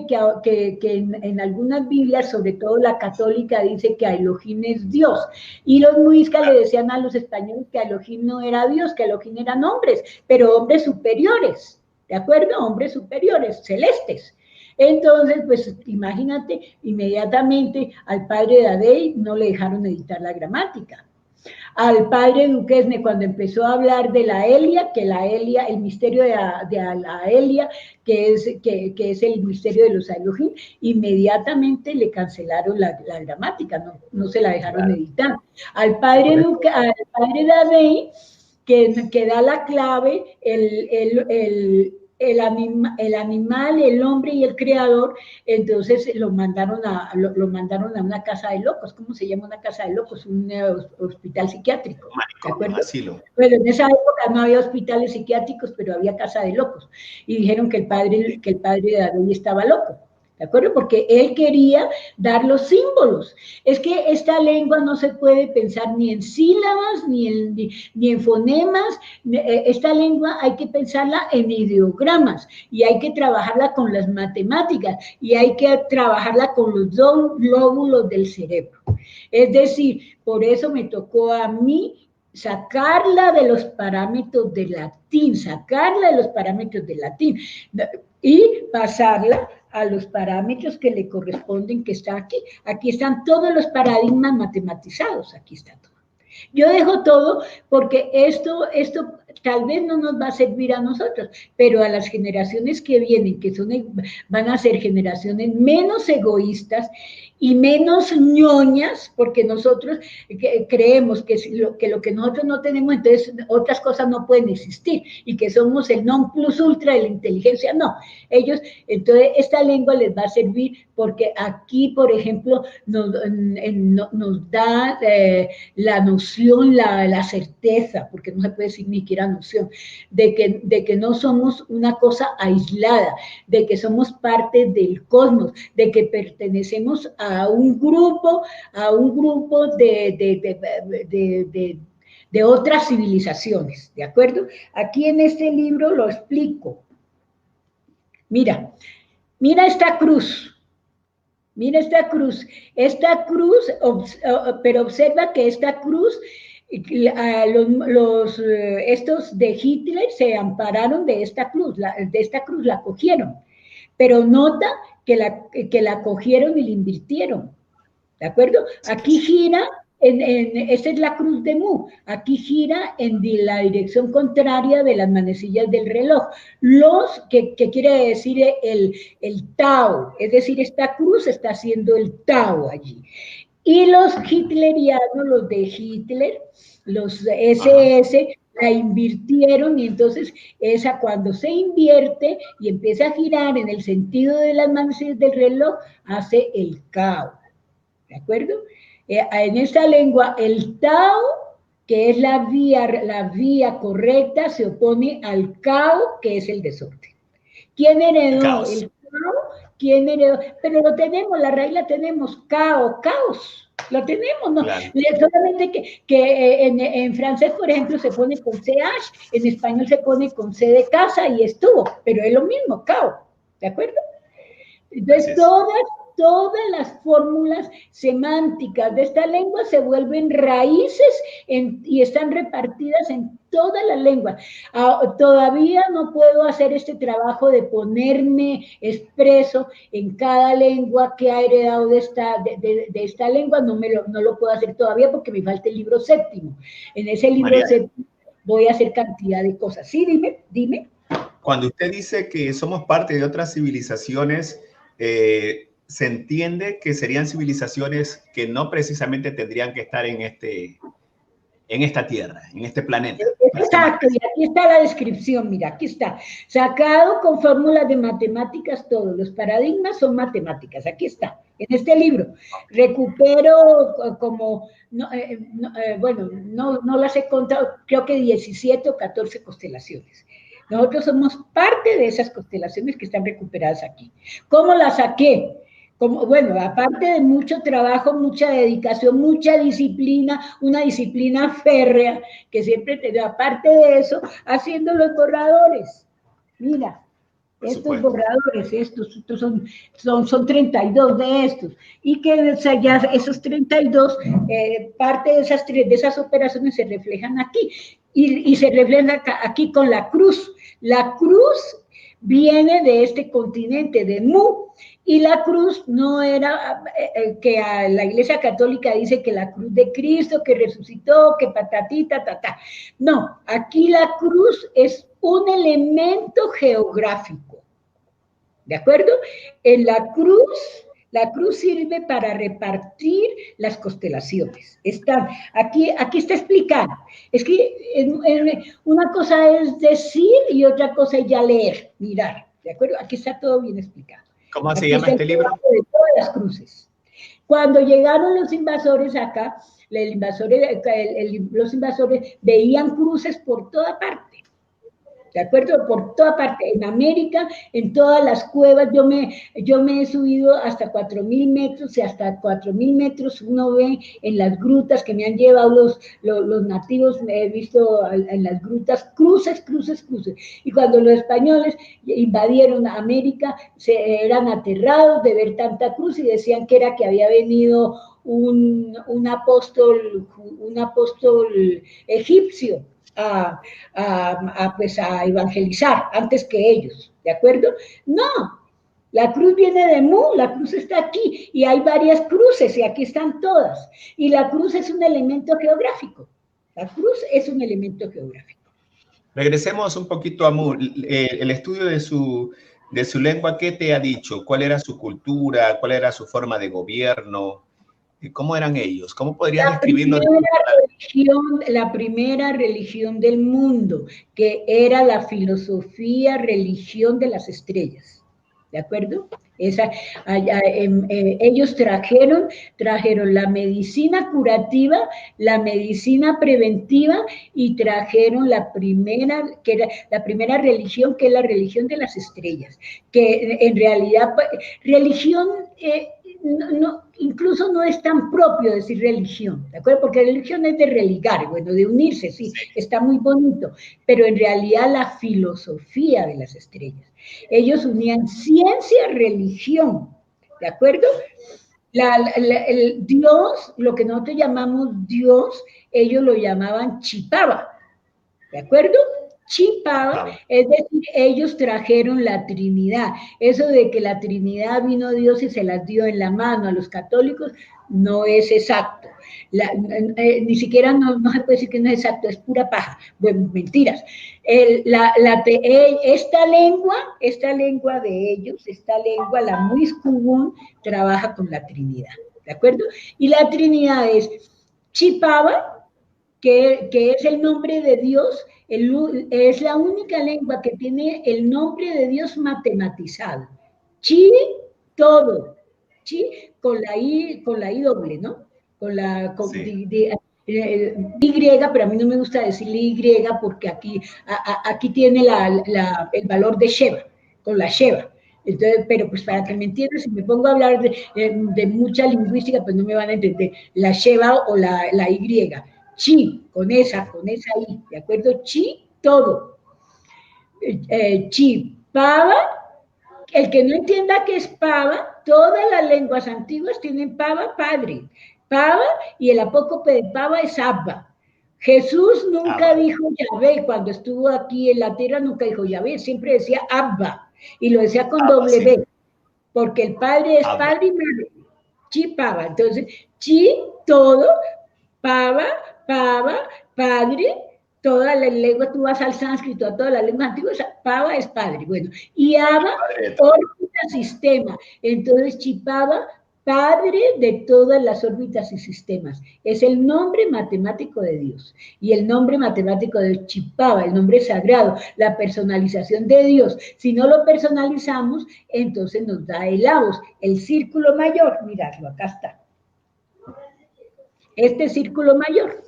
Speaker 3: que en algunas Biblias, sobre todo la católica, dice que Elohim es Dios. Y los muiscas le decían a los españoles que Elohim no era Dios, que Elohim eran hombres, pero hombres superiores, ¿de acuerdo? Hombres superiores, celestes. Entonces, pues imagínate, inmediatamente al padre Dadei no le dejaron editar la gramática. Al padre Duquesne, cuando empezó a hablar de la Elia, el misterio de la Elia, que es el misterio de los Elohim, inmediatamente le cancelaron la gramática, no se la dejaron editar. Al padre Dadei, que da la clave, el animal, el hombre y el creador, entonces lo mandaron a una casa de locos. ¿Cómo se llama una casa de locos? Un hospital psiquiátrico. ¿De acuerdo?
Speaker 1: Asilo.
Speaker 3: Bueno, en esa época no había hospitales psiquiátricos, pero había casa de locos. Y dijeron que el padre de David estaba loco. ¿De acuerdo? Porque él quería dar los símbolos. Es que esta lengua no se puede pensar ni en sílabas, ni en fonemas. Esta lengua hay que pensarla en ideogramas y hay que trabajarla con las matemáticas y hay que trabajarla con los dos lóbulos del cerebro. Es decir, por eso me tocó a mí sacarla de los parámetros de latín, y pasarla a los parámetros que le corresponden, que está aquí. Aquí están todos los paradigmas matematizados, aquí está todo. Yo dejo todo porque esto tal vez no nos va a servir a nosotros, pero a las generaciones que vienen, van a ser generaciones menos egoístas y menos ñoñas, porque nosotros creemos que lo que nosotros no tenemos, entonces otras cosas no pueden existir, y que somos el non plus ultra de la inteligencia. No, entonces esta lengua les va a servir porque aquí, por ejemplo, nos da la noción, la certeza, porque no se puede decir ni siquiera noción, de que no somos una cosa aislada, de que somos parte del cosmos, de que pertenecemos a un grupo de otras civilizaciones, ¿de acuerdo? Aquí en este libro lo explico. Mira esta cruz. Mira esta cruz, pero observa que esta cruz estos de Hitler se ampararon de esta cruz, la cogieron, pero nota que la cogieron y la invirtieron, ¿de acuerdo? Aquí gira, esta es la cruz de Mu, aquí gira en la dirección contraria de las manecillas del reloj. ¿Qué quiere decir el Tao? Es decir, esta cruz está haciendo el Tao allí. Y los hitlerianos, los de Hitler, los SS, la invirtieron y entonces esa cuando se invierte y empieza a girar en el sentido de las manecillas del reloj, hace el Cao. ¿De acuerdo? En esta lengua, el Tao, que es la vía correcta, se opone al Cao, que es el desorden. ¿Quién heredó el Cao? ¿Quién heredó? Pero lo tenemos, la raíz la tenemos, caos, lo tenemos, ¿no? Claro. Solamente que en francés, por ejemplo, se pone con CH, en español se pone con C de casa y estuvo, pero es lo mismo, cao, ¿de acuerdo? Entonces, todas las fórmulas semánticas de esta lengua se vuelven raíces y están repartidas en todas las lenguas. Todavía no puedo hacer este trabajo de ponerme expreso en cada lengua que ha heredado de esta lengua, no lo puedo hacer todavía porque me falta el libro séptimo. En ese libro séptimo voy a hacer cantidad de cosas. Sí, dime.
Speaker 1: Cuando usted dice que somos parte de otras civilizaciones, se entiende que serían civilizaciones que no precisamente tendrían que estar en esta tierra, en este planeta.
Speaker 3: Exacto, y aquí está la descripción, mira, aquí está. Sacado con fórmulas de matemáticas, todos los paradigmas son matemáticas, aquí está, en este libro. Recupero como, bueno, no las he contado, creo que 17 o 14 constelaciones. Nosotros somos parte de esas constelaciones que están recuperadas aquí. ¿Cómo las saqué? Bueno, aparte de mucho trabajo, mucha dedicación, mucha disciplina, una disciplina férrea, que siempre te da, aparte de eso, haciendo los borradores. Mira, estos borradores, estos son 32 de estos, y que o sea, ya esos 32, parte de esas operaciones se reflejan aquí, y se reflejan aquí con la cruz. La cruz viene de este continente, de Mu, y la cruz no era, que a la Iglesia Católica dice que la cruz de Cristo, que resucitó, que patatita, tatá. No, aquí la cruz es un elemento geográfico, ¿de acuerdo? En la cruz sirve para repartir las constelaciones. Aquí está explicado. Es que una cosa es decir y otra cosa es ya leer, mirar, ¿de acuerdo? Aquí está todo bien explicado.
Speaker 1: ¿Cómo se llama este libro?
Speaker 3: De todas las cruces. Cuando llegaron los invasores acá, los invasores veían cruces por toda parte. ¿De acuerdo? Por toda parte, en América, en todas las cuevas, yo me he subido hasta 4.000 metros, y hasta 4.000 metros uno ve en las grutas que me han llevado los nativos, he visto en las grutas cruces. Y cuando los españoles invadieron América, eran aterrados de ver tanta cruz y decían que era que había venido un apóstol egipcio pues a evangelizar antes que ellos, ¿de acuerdo? No, la cruz viene de Mu, la cruz está aquí, y hay varias cruces, y aquí están todas, y la cruz es un elemento geográfico, la cruz es un elemento geográfico.
Speaker 1: Regresemos un poquito a Mu, el estudio de su lengua, ¿qué te ha dicho? ¿Cuál era su cultura? ¿Cuál era su forma de gobierno? ¿Cómo eran ellos? ¿Cómo podrías describirlo?
Speaker 3: La primera religión del mundo, que era la filosofía, religión de las estrellas, ¿de acuerdo? Ellos trajeron la medicina curativa, la medicina preventiva, y trajeron la primera religión, que es la religión de las estrellas, que en realidad, religión, incluso no es tan propio decir religión, ¿de acuerdo? Porque religión es de religar, bueno, de unirse, sí, está muy bonito, pero en realidad la filosofía de las estrellas. Ellos unían ciencia, religión, ¿de acuerdo? El Dios, lo que nosotros llamamos Dios, ellos lo llamaban Chipaba, ¿de acuerdo? Chipaba, es decir, ellos trajeron la Trinidad. Eso de que la Trinidad vino Dios y se las dio en la mano a los católicos, no es exacto. Ni siquiera no se puede decir que no es exacto, es pura paja. Bueno, mentiras. Esta lengua de ellos, esta lengua, la Muiscugún, trabaja con la Trinidad, ¿de acuerdo? Y la Trinidad es Chipaba, que es el nombre de Dios, es la única lengua que tiene el nombre de Dios matematizado. Chi, todo. Chi con la I doble, ¿no? Y, pero a mí no me gusta decirle Y porque aquí tiene el valor de Sheva, con la Sheva. Entonces, pero pues para que me entiendan, si me pongo a hablar de mucha lingüística, pues no me van a entender la Sheva o la Y. Chi, con esa I, ¿de acuerdo? Chi, todo. Chi, pava, el que no entienda qué es pava, todas las lenguas antiguas tienen pava, padre. Pava, y el apócope de pava es Abba. Jesús nunca dijo Yahvé, cuando estuvo aquí en la tierra nunca dijo Yahvé, siempre decía Abba, y lo decía con doble B, sí, porque el padre es Abba, padre y madre. Chi, pava. Entonces, chi, todo, pava, padre, todas las lenguas, tú vas al sánscrito, a todas las lenguas antiguas, pava es padre, bueno, y aba, órbita, sistema, entonces chipava, padre de todas las órbitas y sistemas, es el nombre matemático de Dios, y el nombre matemático de Chipava, el nombre sagrado, la personalización de Dios, si no lo personalizamos, entonces nos da el Abos, el círculo mayor, miradlo, acá está. Este círculo mayor.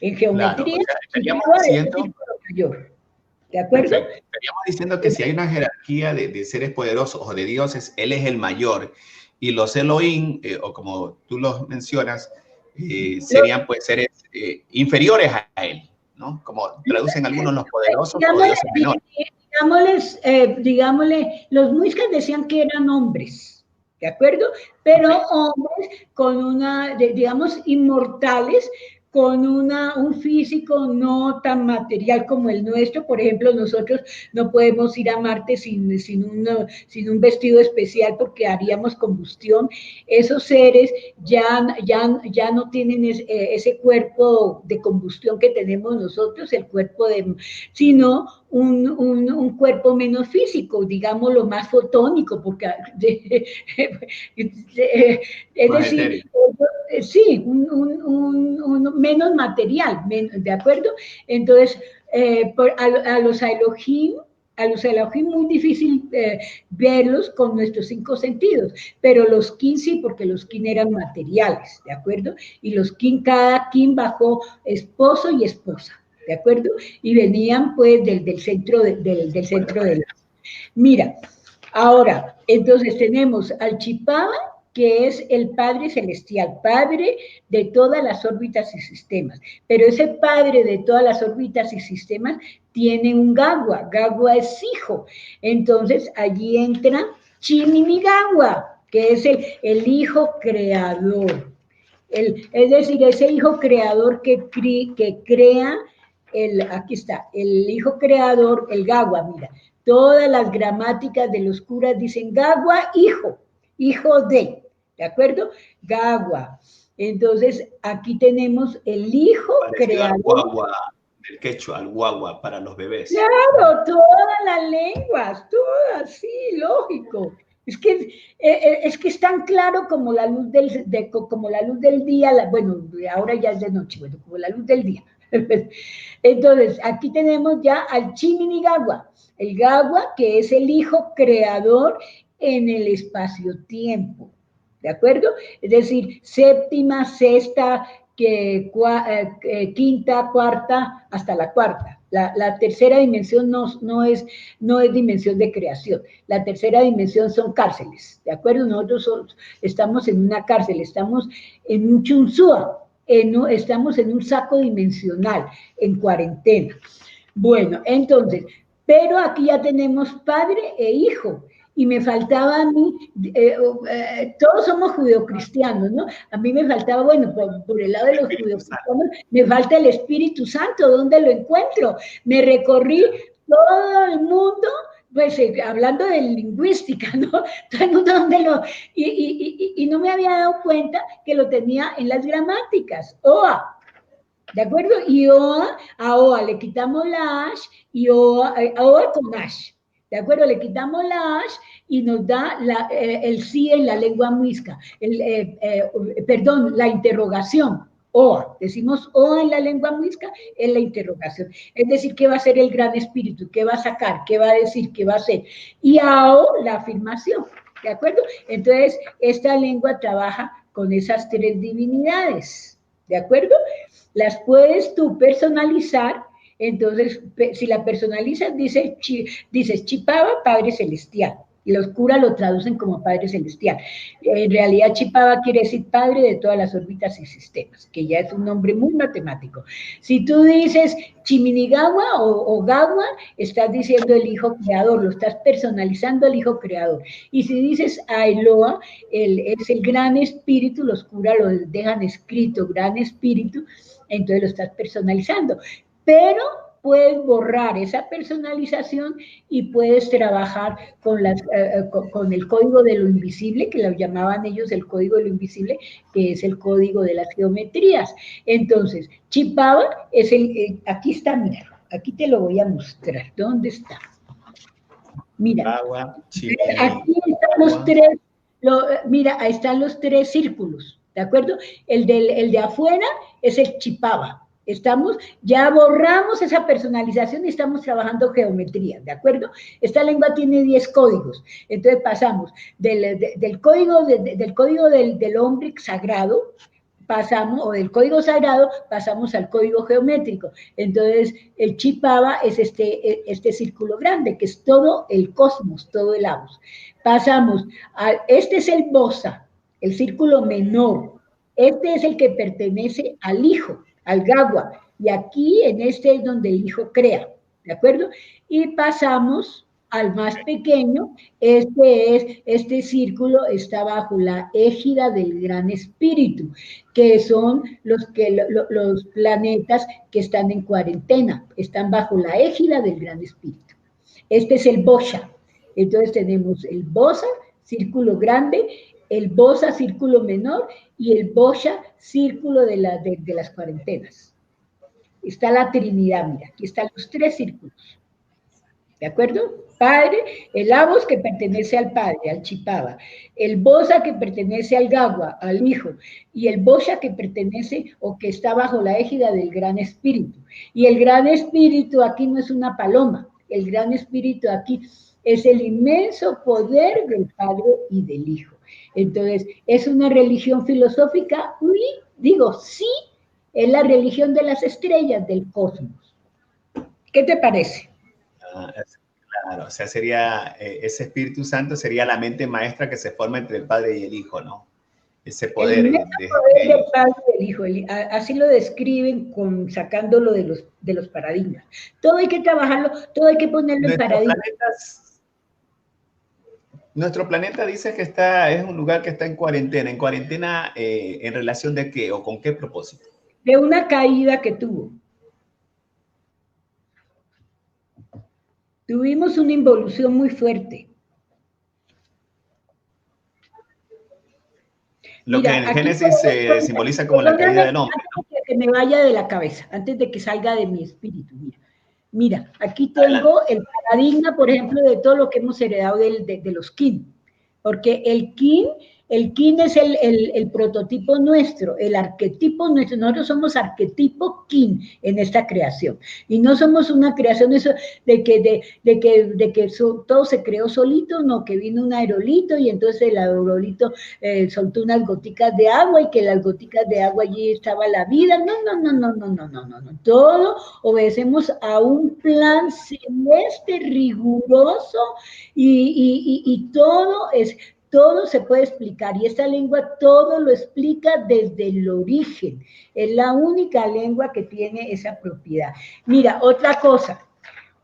Speaker 3: En geometría,
Speaker 1: claro, estaríamos diciendo,
Speaker 3: mayor. ¿De acuerdo?
Speaker 1: Perfecto. Estaríamos diciendo que si hay una jerarquía de seres poderosos o de dioses, él es el mayor. Y los Elohim, o como tú los mencionas, serían pues seres inferiores a él, ¿no? Como traducen algunos los poderosos o dioses menores.
Speaker 3: Digámosle, los muiscas decían que eran hombres, ¿de acuerdo? Pero hombres con digamos, inmortales, con un físico no tan material como el nuestro. Por ejemplo, nosotros no podemos ir a Marte sin un vestido especial porque haríamos combustión. Esos seres ya no tienen ese cuerpo de combustión que tenemos nosotros, sino un cuerpo menos físico, digamos lo más fotónico, porque es decir, sí, menos material, ¿de acuerdo? Entonces, a los Elohim muy difícil verlos con nuestros 5 sentidos, pero los Kin sí, porque los Kin eran materiales, ¿de acuerdo? Y los Kin, cada Kin bajó esposo y esposa, ¿de acuerdo? Y venían pues del centro del centro de la... Mira, ahora, entonces tenemos al Chipava, que es el Padre Celestial, Padre de todas las órbitas y sistemas. Pero ese Padre de todas las órbitas y sistemas tiene un Gagua, Gagua es hijo. Entonces, allí entra Chiminigawa, que es el hijo creador. Es decir, ese hijo creador que crea, aquí está, el hijo creador, el Gagua, mira, todas las gramáticas de los curas dicen Gagua, hijo ¿de acuerdo? Gagua. Entonces, aquí tenemos el hijo creador.
Speaker 1: Al guagua, del quechua, al guagua para los bebés.
Speaker 3: Claro, todas las lenguas, todas, sí, lógico. Es que es tan claro como la luz del día, bueno, ahora ya es de noche, bueno, como la luz del día. Entonces, aquí tenemos ya al Chiminigawa, el Gagua, que es el hijo creador en el espacio-tiempo, ¿de acuerdo? Es decir, séptima, sexta, quinta, cuarta, hasta la cuarta. La tercera dimensión no es dimensión de creación. La tercera dimensión son cárceles, ¿de acuerdo? Nosotros estamos en una cárcel, estamos en un chunzúa, estamos en un saco dimensional, en cuarentena. Bueno, entonces, pero aquí ya tenemos padre e hijo. y me faltaba a mí, todos somos judeocristianos, ¿no? A mí me faltaba, bueno, por el lado de los judeocristianos, me falta el Espíritu Santo, ¿dónde lo encuentro? Me recorrí todo el mundo, pues hablando de lingüística, ¿no? Todo el mundo donde y no me había dado cuenta que lo tenía en las gramáticas, OA. ¿De acuerdo? Y a OA le quitamos la ash y OA con ash. ¿De acuerdo? Le quitamos la ash y nos da el sí en la lengua muisca. Perdón, la interrogación. OA. Decimos OA en la lengua muisca, es la interrogación. Es decir, ¿qué va a ser el gran espíritu? ¿Qué va a sacar? ¿Qué va a decir? ¿Qué va a hacer? Y AO, la afirmación. ¿De acuerdo? Entonces, esta lengua trabaja con esas tres divinidades. ¿De acuerdo? Las puedes tú personalizar, entonces, si la personalizas, dices Chipaba, Padre Celestial, y los curas lo traducen como Padre Celestial. En realidad, Chipaba quiere decir Padre de todas las órbitas y sistemas, que ya es un nombre muy matemático. Si tú dices Chiminigawa o Gawa, estás diciendo el Hijo Creador, lo estás personalizando al Hijo Creador. Y si dices Ailoa, es el Gran Espíritu, los curas lo dejan escrito, Gran Espíritu, entonces lo estás personalizando. Pero puedes borrar esa personalización y puedes trabajar con el código de lo invisible, que lo llamaban ellos el código de lo invisible, que es el código de las geometrías. Entonces, Chipaba es aquí está, mira, aquí te lo voy a mostrar. ¿Dónde está? Mira, aquí están los tres, mira, ahí están los tres círculos, ¿de acuerdo? El de afuera es el Chipaba. Ya borramos esa personalización y estamos trabajando geometría, ¿de acuerdo? Esta lengua tiene 10 códigos, entonces pasamos del código del hombre sagrado, o del código sagrado, pasamos al código geométrico. Entonces, el Chipaba es este círculo grande, que es todo el cosmos, todo el Abus. Pasamos este es el Bosa, el círculo menor. Este es el que pertenece al Hijo, al Gawa, y aquí en este es donde el Hijo crea, ¿de acuerdo? Y pasamos al más pequeño, este círculo está bajo la égida del Gran Espíritu, que son los planetas que están en cuarentena, están bajo la égida del Gran Espíritu. Este es el Bosha, entonces tenemos el Bosa, círculo grande, el Bosa, círculo menor, y el Bosha, círculo de las cuarentenas. Está la Trinidad, mira, aquí están los tres círculos. ¿De acuerdo? Padre, el Abos que pertenece al Padre, al Chipaba, el Bosa que pertenece al Gawa, al Hijo, y el Bosha que pertenece o que está bajo la égida del Gran Espíritu. Y el Gran Espíritu aquí no es una paloma, el Gran Espíritu aquí es el inmenso poder del Padre y del Hijo. Entonces, es una religión filosófica, sí, es la religión de las estrellas del cosmos. ¿Qué te parece?
Speaker 1: Claro, o sea, sería, ese Espíritu Santo sería la mente maestra que se forma entre el Padre y el Hijo, ¿no? Ese poder.
Speaker 3: El poder del Padre y del Hijo, así lo describen sacándolo de los paradigmas. Todo hay que trabajarlo, todo hay que ponerlo en paradigmas.
Speaker 1: Nuestro planeta dice que es un lugar que está en cuarentena. ¿En cuarentena en relación de qué o con qué propósito?
Speaker 3: De una caída que tuvo. Tuvimos una involución muy fuerte.
Speaker 1: Lo que en Génesis se simboliza como la caída del hombre.
Speaker 3: Antes de que me vaya de la cabeza, antes de que salga de mi espíritu, mira, aquí tengo el paradigma, por ejemplo, de todo lo que hemos heredado de los kin, porque el kin es el prototipo nuestro, el arquetipo nuestro. Nosotros somos arquetipo kin en esta creación, y no somos una creación eso de que todo se creó solito, no, que vino un aerolito y entonces el aerolito soltó unas goticas de agua y que las goticas de agua allí estaba la vida. No, todo obedecemos a un plan celeste riguroso y todo se puede explicar, y esta lengua todo lo explica desde el origen. Es la única lengua que tiene esa propiedad. Mira, otra cosa,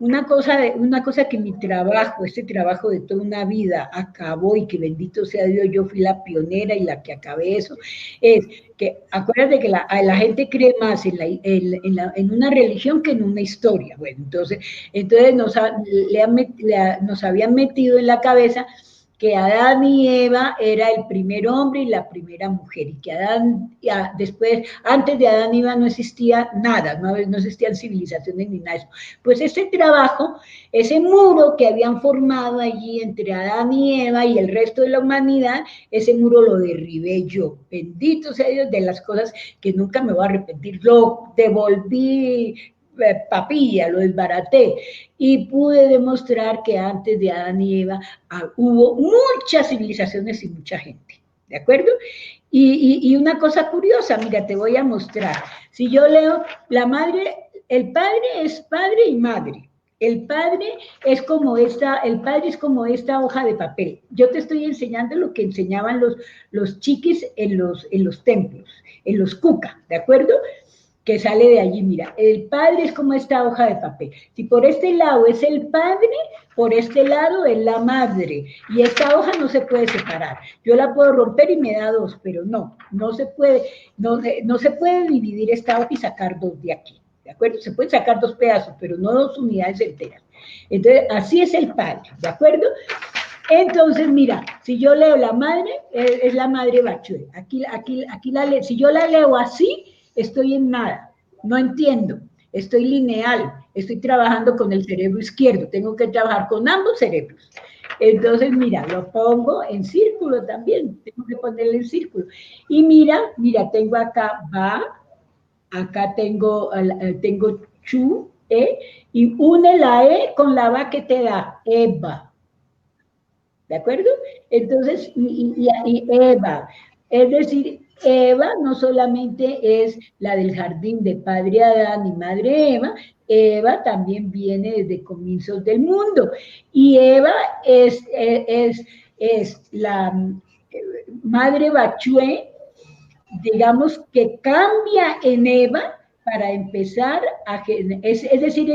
Speaker 3: una cosa que mi trabajo, este trabajo de toda una vida acabó y que bendito sea Dios, yo fui la pionera y la que acabé eso, es que acuérdate que la gente cree más en una religión que en una historia. Bueno, entonces nos habían metido en la cabeza que Adán y Eva era el primer hombre y la primera mujer, y que después, antes de Adán y Eva no existía nada, no existían civilizaciones ni nada de eso. Pues ese trabajo, ese muro que habían formado allí entre Adán y Eva y el resto de la humanidad, ese muro lo derribé yo. Bendito sea Dios, de las cosas que nunca me voy a arrepentir, lo devolví papilla, lo desbaraté y pude demostrar que antes de Adán y Eva hubo muchas civilizaciones y mucha gente, ¿de acuerdo? Y una cosa curiosa, mira, te voy a mostrar. Si yo leo, el padre es padre y madre. El padre es como esta hoja de papel. Yo te estoy enseñando lo que enseñaban los chiquis en los templos, en los cuca, ¿de acuerdo? Que sale de allí, mira, el padre es como esta hoja de papel. Si por este lado es el padre, por este lado es la madre, y esta hoja no se puede separar. Yo la puedo romper y me da dos, pero no se puede dividir esta hoja y sacar dos de aquí, ¿de acuerdo? Se pueden sacar dos pedazos, pero no dos unidades enteras. Entonces, así es el padre, ¿de acuerdo? Entonces, mira, si yo leo la madre, es la madre Bachué. Si yo la leo así, estoy en nada, no entiendo, estoy lineal, estoy trabajando con el cerebro izquierdo, tengo que trabajar con ambos cerebros. Entonces, mira, lo pongo en círculo también, tengo que ponerle en círculo. Y mira, tengo acá va, acá tengo chu, y une la con la va que te da, Eva. ¿De acuerdo? Entonces, y Eva, es decir, Eva no solamente es la del jardín de padre Adán y madre Eva también viene desde comienzos del mundo. Y Eva es la madre Bachué, digamos, que cambia en Eva para empezar es decir,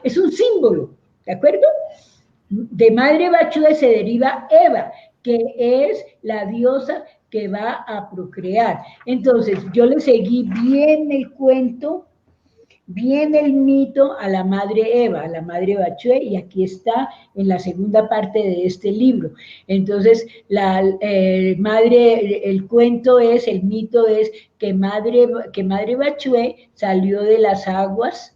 Speaker 3: es un símbolo, ¿de acuerdo? De madre Bachué se deriva Eva, que es la diosa que va a procrear. Entonces, yo le seguí bien el cuento, bien el mito a la madre Eva, a la madre Bachué, y aquí está en la segunda parte de este libro. Entonces, el mito es que madre Bachué salió de las aguas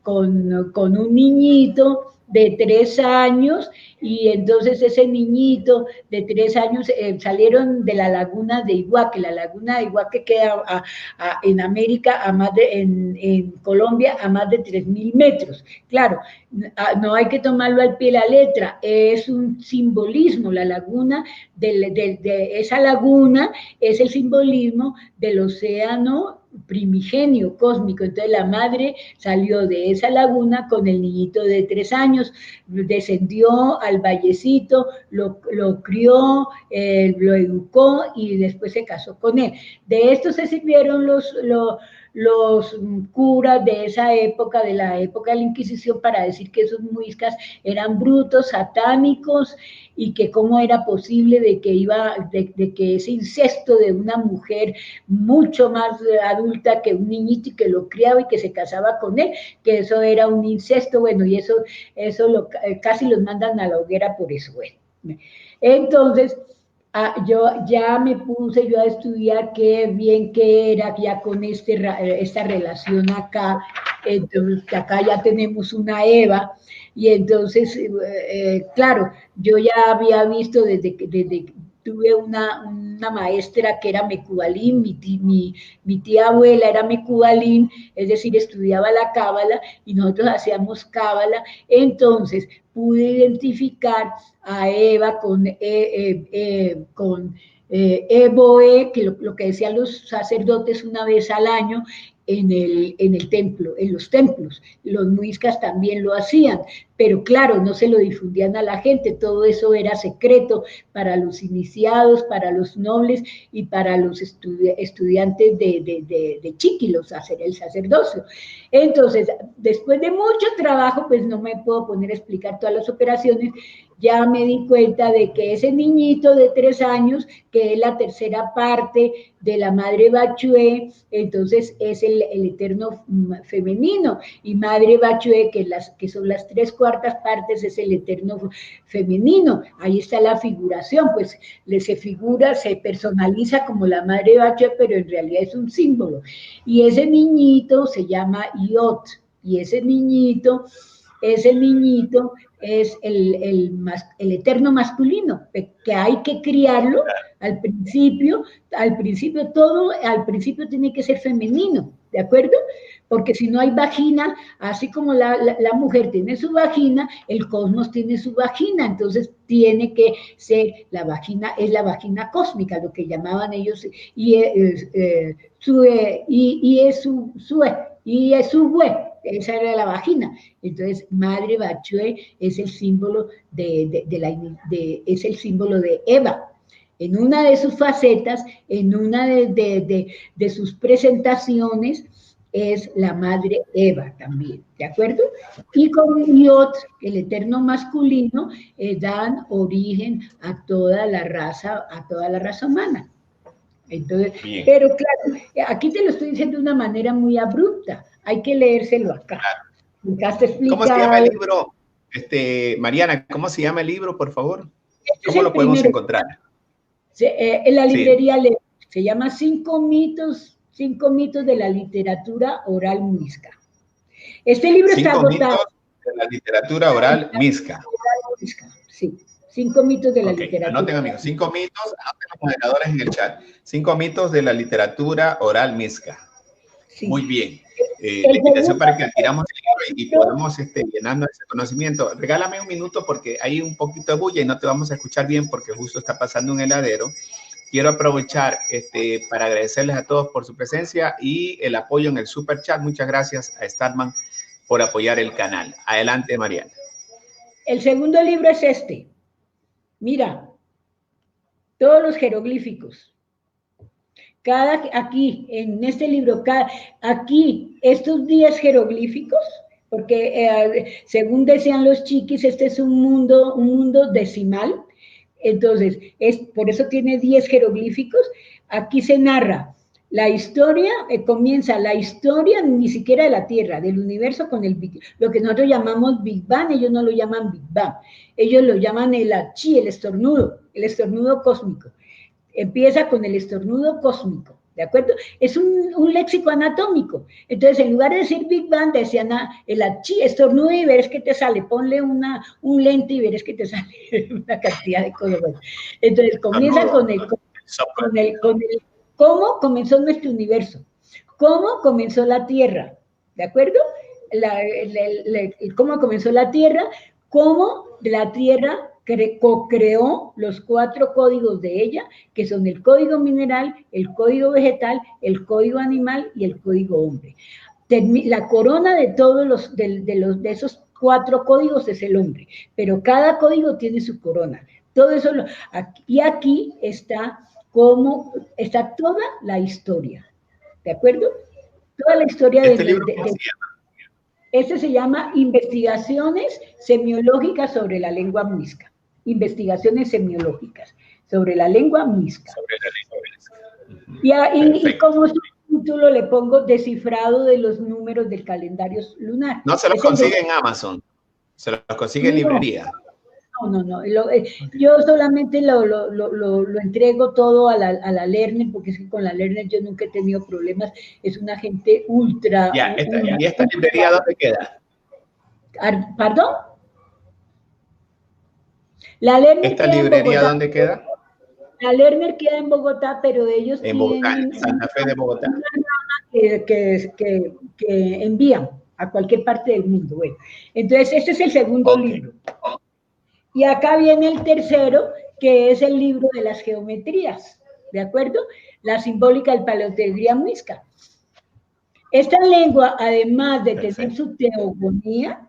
Speaker 3: con un niñito de 3 años, y entonces ese niñito de 3 años salieron de la laguna de Iguaque. La laguna de Iguaque queda en América, en Colombia, a más de 3.000 metros. Claro, no hay que tomarlo al pie de la letra, es un simbolismo. La laguna, de esa laguna es el simbolismo del océano primigenio cósmico. Entonces la madre salió de esa laguna con el niñito de 3 años, descendió al vallecito, lo crió, lo educó y después se casó con él. De esto se sirvieron los curas de esa época, de la época de la Inquisición, para decir que esos muiscas eran brutos, satánicos, y que cómo era posible de que ese incesto de una mujer mucho más adulta que un niñito y que lo criaba y que se casaba con él, que eso era un incesto. Bueno, y eso casi los mandan a la hoguera por eso. Bueno, entonces yo ya me puse yo a estudiar qué bien que era ya con esta relación acá. Entonces acá ya tenemos una Eva, y entonces claro, yo ya había visto desde tuve una maestra que era Mecubalín, mi tía abuela era Mecubalín, es decir, estudiaba la cábala y nosotros hacíamos cábala. Entonces pude identificar a Eva con Eboe, que lo que decían los sacerdotes una vez al año, en el templo, en los templos. Los muiscas también lo hacían, pero claro, no se lo difundían a la gente, todo eso era secreto para los iniciados, para los nobles y para los estudiantes de Chiquilos, hacer el sacerdocio. Entonces, después de mucho trabajo, pues no me puedo poner a explicar todas las operaciones, ya me di cuenta de que ese niñito de 3 años, que es la tercera parte de la madre Bachué, entonces es el eterno femenino, y madre Bachué, que son las 3/4 partes, es el eterno femenino. Ahí está la figuración, pues se figura, se personaliza como la madre Bachué, pero en realidad es un símbolo. Y ese niñito se llama Iot, y ese niñito es el eterno masculino, que hay que criarlo al principio tiene que ser femenino, ¿de acuerdo? Porque si no hay vagina, así como la mujer tiene su vagina, el cosmos tiene su vagina, entonces tiene que ser la vagina, es la vagina cósmica, lo que llamaban ellos, y es su esa era la vagina. Entonces, Madre Bachué es el símbolo es el símbolo de Eva. En una de sus facetas, en una de sus presentaciones, es la madre Eva también, ¿de acuerdo? Y con Iot, el eterno masculino, dan origen a toda la raza humana. Entonces, bien. Pero claro, aquí te lo estoy diciendo de una manera muy abrupta, hay que leérselo acá.
Speaker 1: ¿Cómo se llama el libro, Mariana? ¿Cómo se llama el libro, por favor? ¿Cómo lo podemos encontrar?
Speaker 3: En la librería se llama 5 mitos de la literatura oral muisca. Este libro está agotado. 5 mitos
Speaker 1: de la literatura oral muisca.
Speaker 3: Sí. 5 mitos de la literatura.
Speaker 1: Anoten, amigos, 5 mitos, anoten los moderadores en el chat. 5 mitos de la literatura oral muisca. Sí. Muy bien. La invitación para que adquiramos el libro y podamos llenando ese conocimiento. Regálame un minuto porque hay un poquito de bulla y no te vamos a escuchar bien porque justo está pasando un heladero. Quiero aprovechar para agradecerles a todos por su presencia y el apoyo en el super chat. Muchas gracias a Starman por apoyar el canal. Adelante, Mariana.
Speaker 3: El segundo libro es este. Mira, todos los jeroglíficos. Aquí, en este libro, aquí, estos 10 jeroglíficos, porque según decían los chiquis, este es un mundo decimal, entonces, por eso tiene 10 jeroglíficos. Aquí se narra la historia, comienza la historia ni siquiera de la Tierra, del universo con lo que nosotros llamamos Big Bang, ellos no lo llaman Big Bang, ellos lo llaman el achí, el estornudo cósmico. Empieza con el estornudo cósmico, ¿de acuerdo? Es un léxico anatómico. Entonces, en lugar de decir Big Bang, decían el achí, estornudo y verás que te sale. Ponle un lente y verás que te sale una cantidad de cosas. Entonces, comienza con cómo comenzó nuestro universo, cómo comenzó la Tierra, ¿de acuerdo? Cómo comenzó la Tierra, cómo la Tierra co-creó los 4 códigos de ella, que son el código mineral, el código vegetal, el código animal y el código hombre. La corona de todos de esos 4 códigos es el hombre, pero cada código tiene su corona. Todo eso, y aquí está toda la historia, ¿de acuerdo? Toda la historia Este se llama Investigaciones Semiológicas sobre la lengua muisca. Investigaciones semiológicas sobre la lengua muisca. Y como subtítulo le pongo descifrado de los números del calendario lunar.
Speaker 1: No se los consigue en Amazon, se los consigue en librería.
Speaker 3: No. Yo solamente lo entrego todo a la Lerner, porque es que con la Lerner yo nunca he tenido problemas. Es una gente ultra...
Speaker 1: ¿Y esta librería dónde queda?
Speaker 3: ¿Perdón?
Speaker 1: ¿Esta librería dónde queda?
Speaker 3: La Lerner queda en Bogotá, pero ellos
Speaker 1: en Bogotá, en Santa Fe de Bogotá.
Speaker 3: Que envían a cualquier parte del mundo. Bueno, entonces este es el segundo libro. Y acá viene el tercero, que es el libro de las geometrías, ¿de acuerdo? La simbólica del paleoteoría muisca. Esta lengua, además de tener
Speaker 1: Perfecto.
Speaker 3: su teogonía,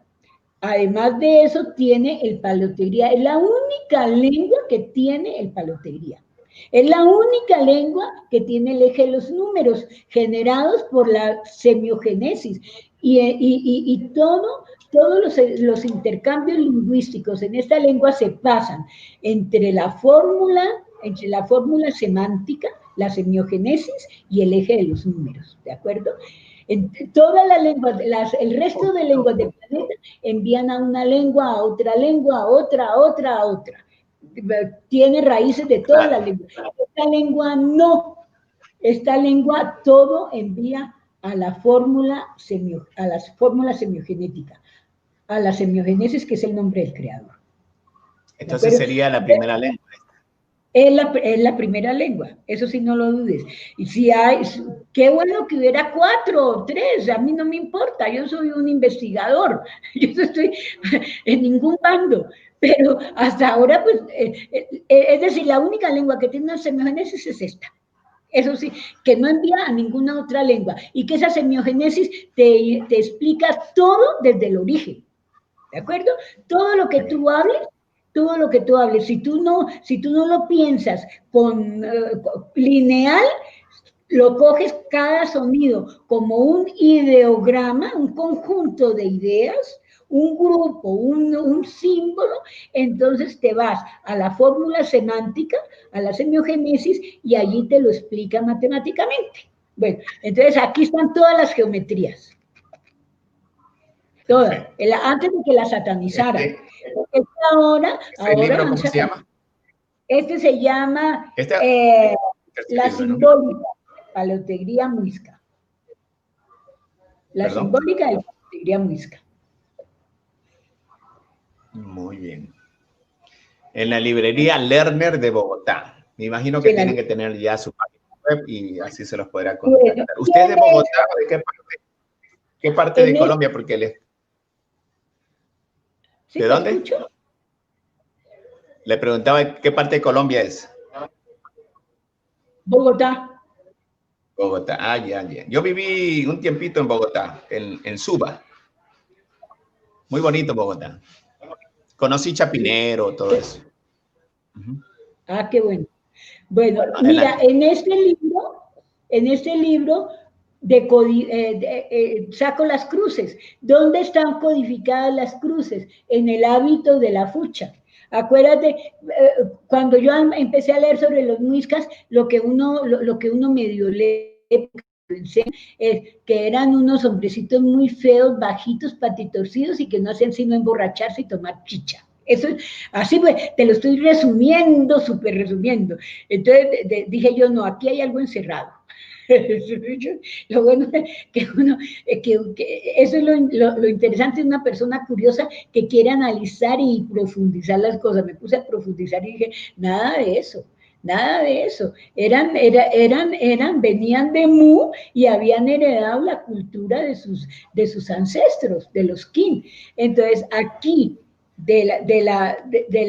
Speaker 3: además de eso tiene el palotegría. Es la única lengua que tiene el palotegría. Es la única lengua que tiene el eje de los números generados por la semiogenesis. Y todos los intercambios lingüísticos en esta lengua se pasan entre la fórmula semántica, la semiogenesis y el eje de los números, ¿de acuerdo? En todas las lenguas, el resto de lenguas del planeta envían a una lengua, a otra lengua, a otra, a otra, a otra. Tiene raíces de todas las lenguas. Esta lengua no. Esta lengua todo envía a la fórmula semiogenética, a la semiogenesis, que es el nombre del creador.
Speaker 1: Entonces sería la primera lengua.
Speaker 3: Es la primera lengua, eso sí, no lo dudes. Y si hay, qué bueno que hubiera 4 o 3, a mí no me importa, yo soy un investigador, yo no estoy en ningún bando, pero hasta ahora, pues, es decir, la única lengua que tiene una semiogénesis es esta. Eso sí, que no envía a ninguna otra lengua, y que esa semiogénesis te explica todo desde el origen, ¿de acuerdo? Todo lo que tú hables, si tú no lo piensas con lineal, lo coges cada sonido como un ideograma, un conjunto de ideas, un grupo, un símbolo, entonces te vas a la fórmula semántica, a la semiogénesis, y allí te lo explica matemáticamente. Bueno, entonces aquí están todas las geometrías. Todas, antes de que la satanizaran. Ahora
Speaker 1: libro, ¿cómo se llama?
Speaker 3: Este se llama La
Speaker 1: libro,
Speaker 3: Simbólica, ¿no? Palotegría Muisca. La
Speaker 1: ¿Perdón?
Speaker 3: Simbólica de la Palotegría Muisca.
Speaker 1: Muy bien. En la librería Lerner de Bogotá. Me imagino que tienen que tener ya su página web y así se los podrá contactar. Bueno, ¿usted es de Bogotá o de qué parte? ¿Qué parte de Colombia? Porque ¿de dónde? Escucho. Le preguntaba qué parte de Colombia es.
Speaker 3: Bogotá.
Speaker 1: Bogotá, ya. Yo viví un tiempito en Bogotá, en Suba. Muy bonito Bogotá. Conocí Chapinero, todo eso.
Speaker 3: Ah, qué bueno. Bueno, mira, en este libro saco las cruces. ¿Dónde están codificadas las cruces? En el hábito de la fucha. Acuérdate, cuando yo empecé a leer sobre los muiscas, lo que uno medio lee, es que eran unos hombrecitos muy feos, bajitos, patitorcidos, y que no hacían sino emborracharse y tomar chicha. Eso, así pues, te lo estoy resumiendo, súper resumiendo. Entonces dije yo, no, aquí hay algo encerrado. Lo bueno que eso es lo interesante de una persona curiosa que quiere analizar y profundizar las cosas. Me puse a profundizar y dije, nada de eso. Nada de eso. Venían de Mu y habían heredado la cultura de sus ancestros, de los Kin. Entonces, aquí, del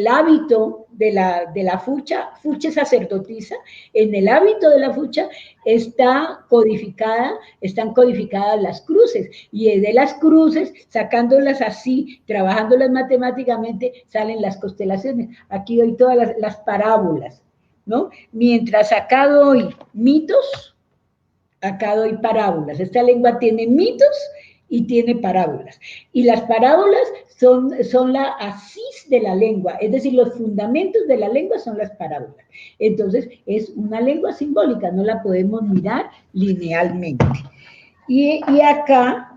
Speaker 3: hábito de la fucha sacerdotisa, en el hábito de la fucha están codificadas las cruces, y de las cruces, sacándolas así, trabajándolas matemáticamente, salen las constelaciones. Aquí doy todas las parábolas, ¿no? Mientras acá doy mitos, acá doy parábolas. Esta lengua tiene mitos y tiene parábolas. Y las parábolas son la asis de la lengua, es decir, los fundamentos de la lengua son las parábolas. Entonces, es una lengua simbólica, no la podemos mirar linealmente. Y acá,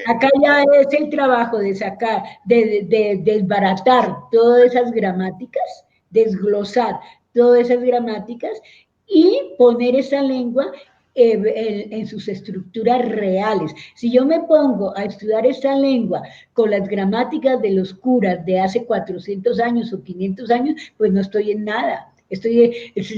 Speaker 3: acá ya es el trabajo de sacar, de desbaratar todas esas gramáticas, desglosar todas esas gramáticas y poner esa lengua en sus estructuras reales. Si yo me pongo a estudiar esta lengua con las gramáticas de los curas de hace 400 años o 500 años, pues no estoy en nada.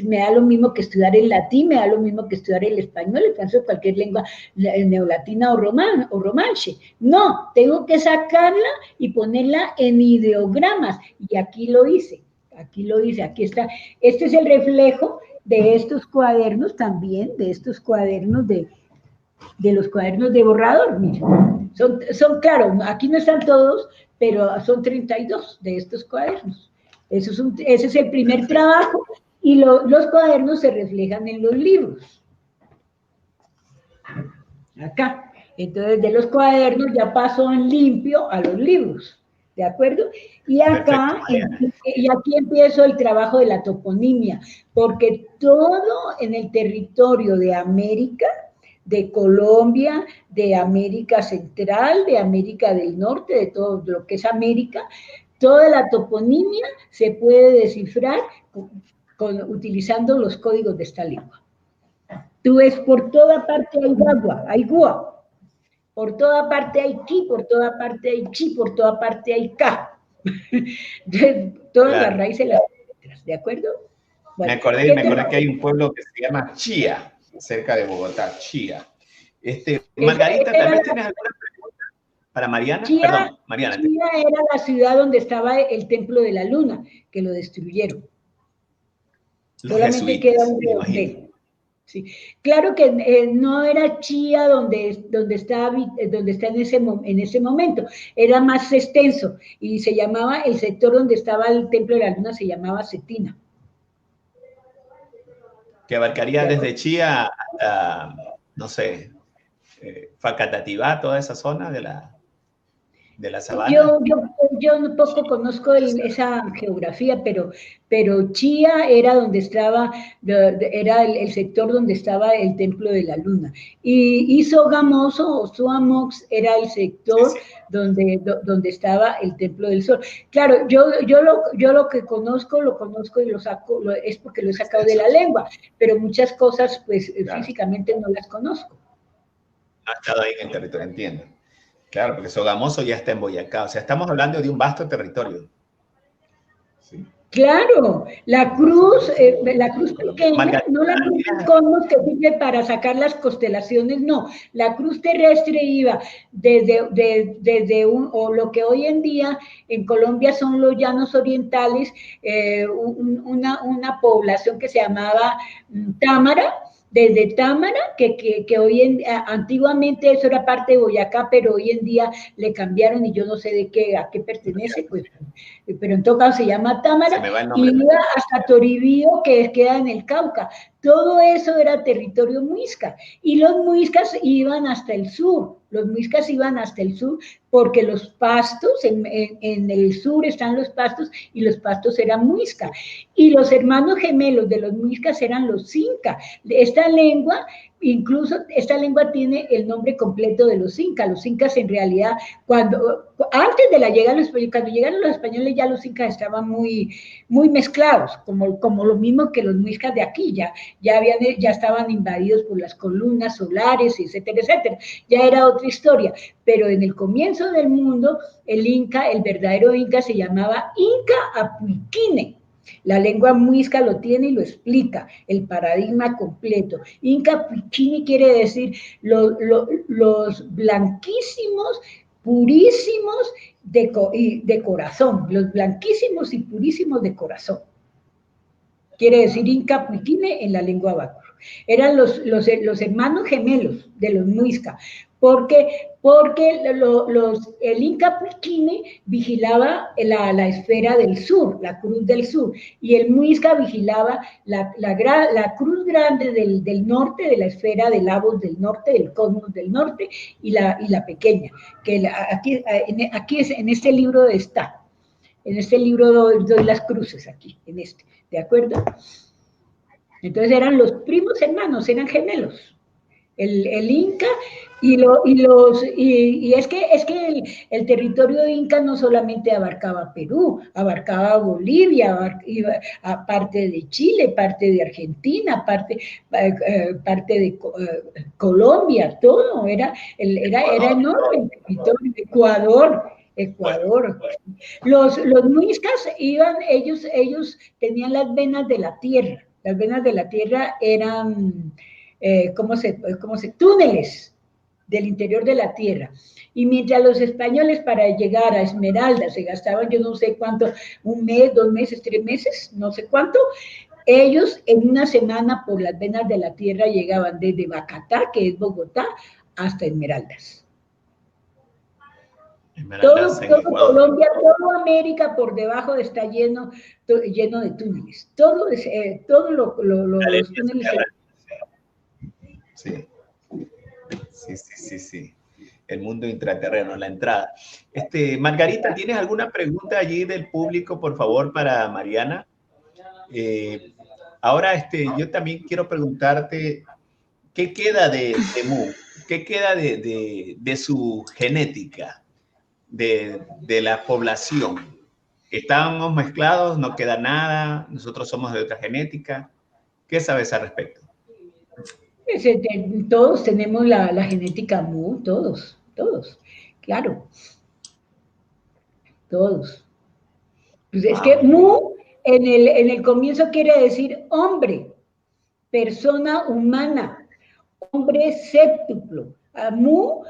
Speaker 3: Me da lo mismo que estudiar el latín, me da lo mismo que estudiar el español, el francés, cualquier lengua neolatina o romanche. No, tengo que sacarla y ponerla en ideogramas, y aquí lo hice, aquí está. Este es el reflejo de estos cuadernos también, de estos cuadernos de los cuadernos de borrador, mira. Son claro, aquí no están todos, pero son 32 de estos cuadernos. Ese es el primer trabajo, y los cuadernos se reflejan en los libros. Acá. Entonces, de los cuadernos ya pasó en limpio a los libros, ¿de acuerdo? Y acá, y aquí empiezo el trabajo de la toponimia, porque todo en el territorio de América, de Colombia, de América Central, de América del Norte, de todo lo que es América, toda la toponimia se puede descifrar utilizando los códigos de esta lengua. Tú ves, por toda parte hay agua, hay gua. Por toda parte hay ki, por toda parte hay chi, por toda parte hay ka. Todas las raíces de las letras, ¿de acuerdo?
Speaker 1: Bueno, me acordé que hay un pueblo que se llama Chía, cerca de Bogotá, Chía. Margarita, ¿tal vez tienes alguna pregunta para Mariana?
Speaker 3: Chía,
Speaker 1: perdón, Mariana.
Speaker 3: Chía era la ciudad donde estaba el templo de la luna, que lo destruyeron. Solamente queda un redondel. Sí. Claro que no era Chía donde está en ese momento, era más extenso, y se llamaba, el sector donde estaba el templo de la luna se llamaba Cetina.
Speaker 1: Que abarcaría desde Chía hasta, no sé, Facatativá, toda esa zona de la sabana.
Speaker 3: Yo un poco conozco esa geografía, pero Chía era donde estaba, era el sector donde estaba el templo de la luna. Y Sogamoso o Suamox era el sector donde estaba el templo del sol. Claro, yo lo que conozco y lo saco, es porque lo he sacado de la lengua, pero muchas cosas, pues, físicamente no las conozco.
Speaker 1: No ha estado ahí en el territorio, entiendo. Claro, porque Sogamoso ya está en Boyacá. O sea, estamos hablando de un vasto territorio.
Speaker 3: Sí. Claro, la cruz pequeña, no la cruz de Cosmos que sirve para sacar las constelaciones, no. La cruz terrestre iba desde o lo que hoy en día en Colombia son los llanos orientales, una población que se llamaba Támara, desde Támara, que antiguamente eso era parte de Boyacá, pero hoy en día le cambiaron y yo no sé a qué pertenece, pues, pero en todo caso se llama Támara, y iba hasta Toribío, que queda en el Cauca. Todo eso era territorio muisca, y los muiscas iban hasta el sur. Porque los pastos, en el sur están los pastos, y los pastos eran muisca. Y los hermanos gemelos de los muiscas eran los Inca. Esta lengua tiene el nombre completo de los incas. Los incas, en realidad, antes de la llegada de los españoles, cuando llegaron los españoles, ya los incas estaban muy, muy mezclados, como lo mismo que los muiscas de aquí, ya estaban invadidos por las columnas solares, etcétera, etcétera. Ya era otra historia, pero en el comienzo del mundo, el verdadero Inca se llamaba Inca Apuiquine. La lengua muisca lo tiene y lo explica, el paradigma completo. Inca Apuiquine quiere decir los blanquísimos, purísimos de corazón, los blanquísimos y purísimos de corazón. Quiere decir Inca Apuiquine en la lengua bácoro. Eran los hermanos gemelos de los muisca, porque el Inca Apuiquine vigilaba la esfera del sur, la cruz del sur, y el muisca vigilaba la cruz grande del norte, de la esfera del Abos del norte, del cosmos del norte, y la pequeña, que aquí en este libro está. En este libro doy las cruces aquí, ¿de acuerdo? Entonces eran los primos hermanos, eran gemelos. El Inca y es que el territorio Inca no solamente abarcaba Perú, abarcaba Bolivia, parte de Chile, parte de Argentina, parte de Colombia, todo, era enorme el territorio, Ecuador. Los muiscas ellos tenían las venas de la tierra. Las venas de la tierra eran túneles del interior de la tierra. Y mientras los españoles, para llegar a Esmeralda, se gastaban yo no sé cuánto, un mes, 2 meses, 3 meses, no sé cuánto, Ellos en una semana por las venas de la tierra llegaban desde Bacatá, que es Bogotá, hasta Esmeraldas. Todo Colombia, toda América por debajo está lleno de túneles. Todo los túneles.
Speaker 1: Sí. Sí. El mundo intraterreno, la entrada. Margarita, ¿tienes alguna pregunta allí del público, por favor, para Mariana? Ahora, yo también quiero preguntarte, ¿qué queda de Mu? ¿Qué queda de su genética? De la población. Estábamos mezclados, no queda nada, nosotros somos de otra genética. ¿Qué sabes al respecto?
Speaker 3: Todos tenemos la genética Mu, todos, claro. Todos. Pues es que Mu en el comienzo quiere decir hombre, persona humana, hombre séptuplo. Mu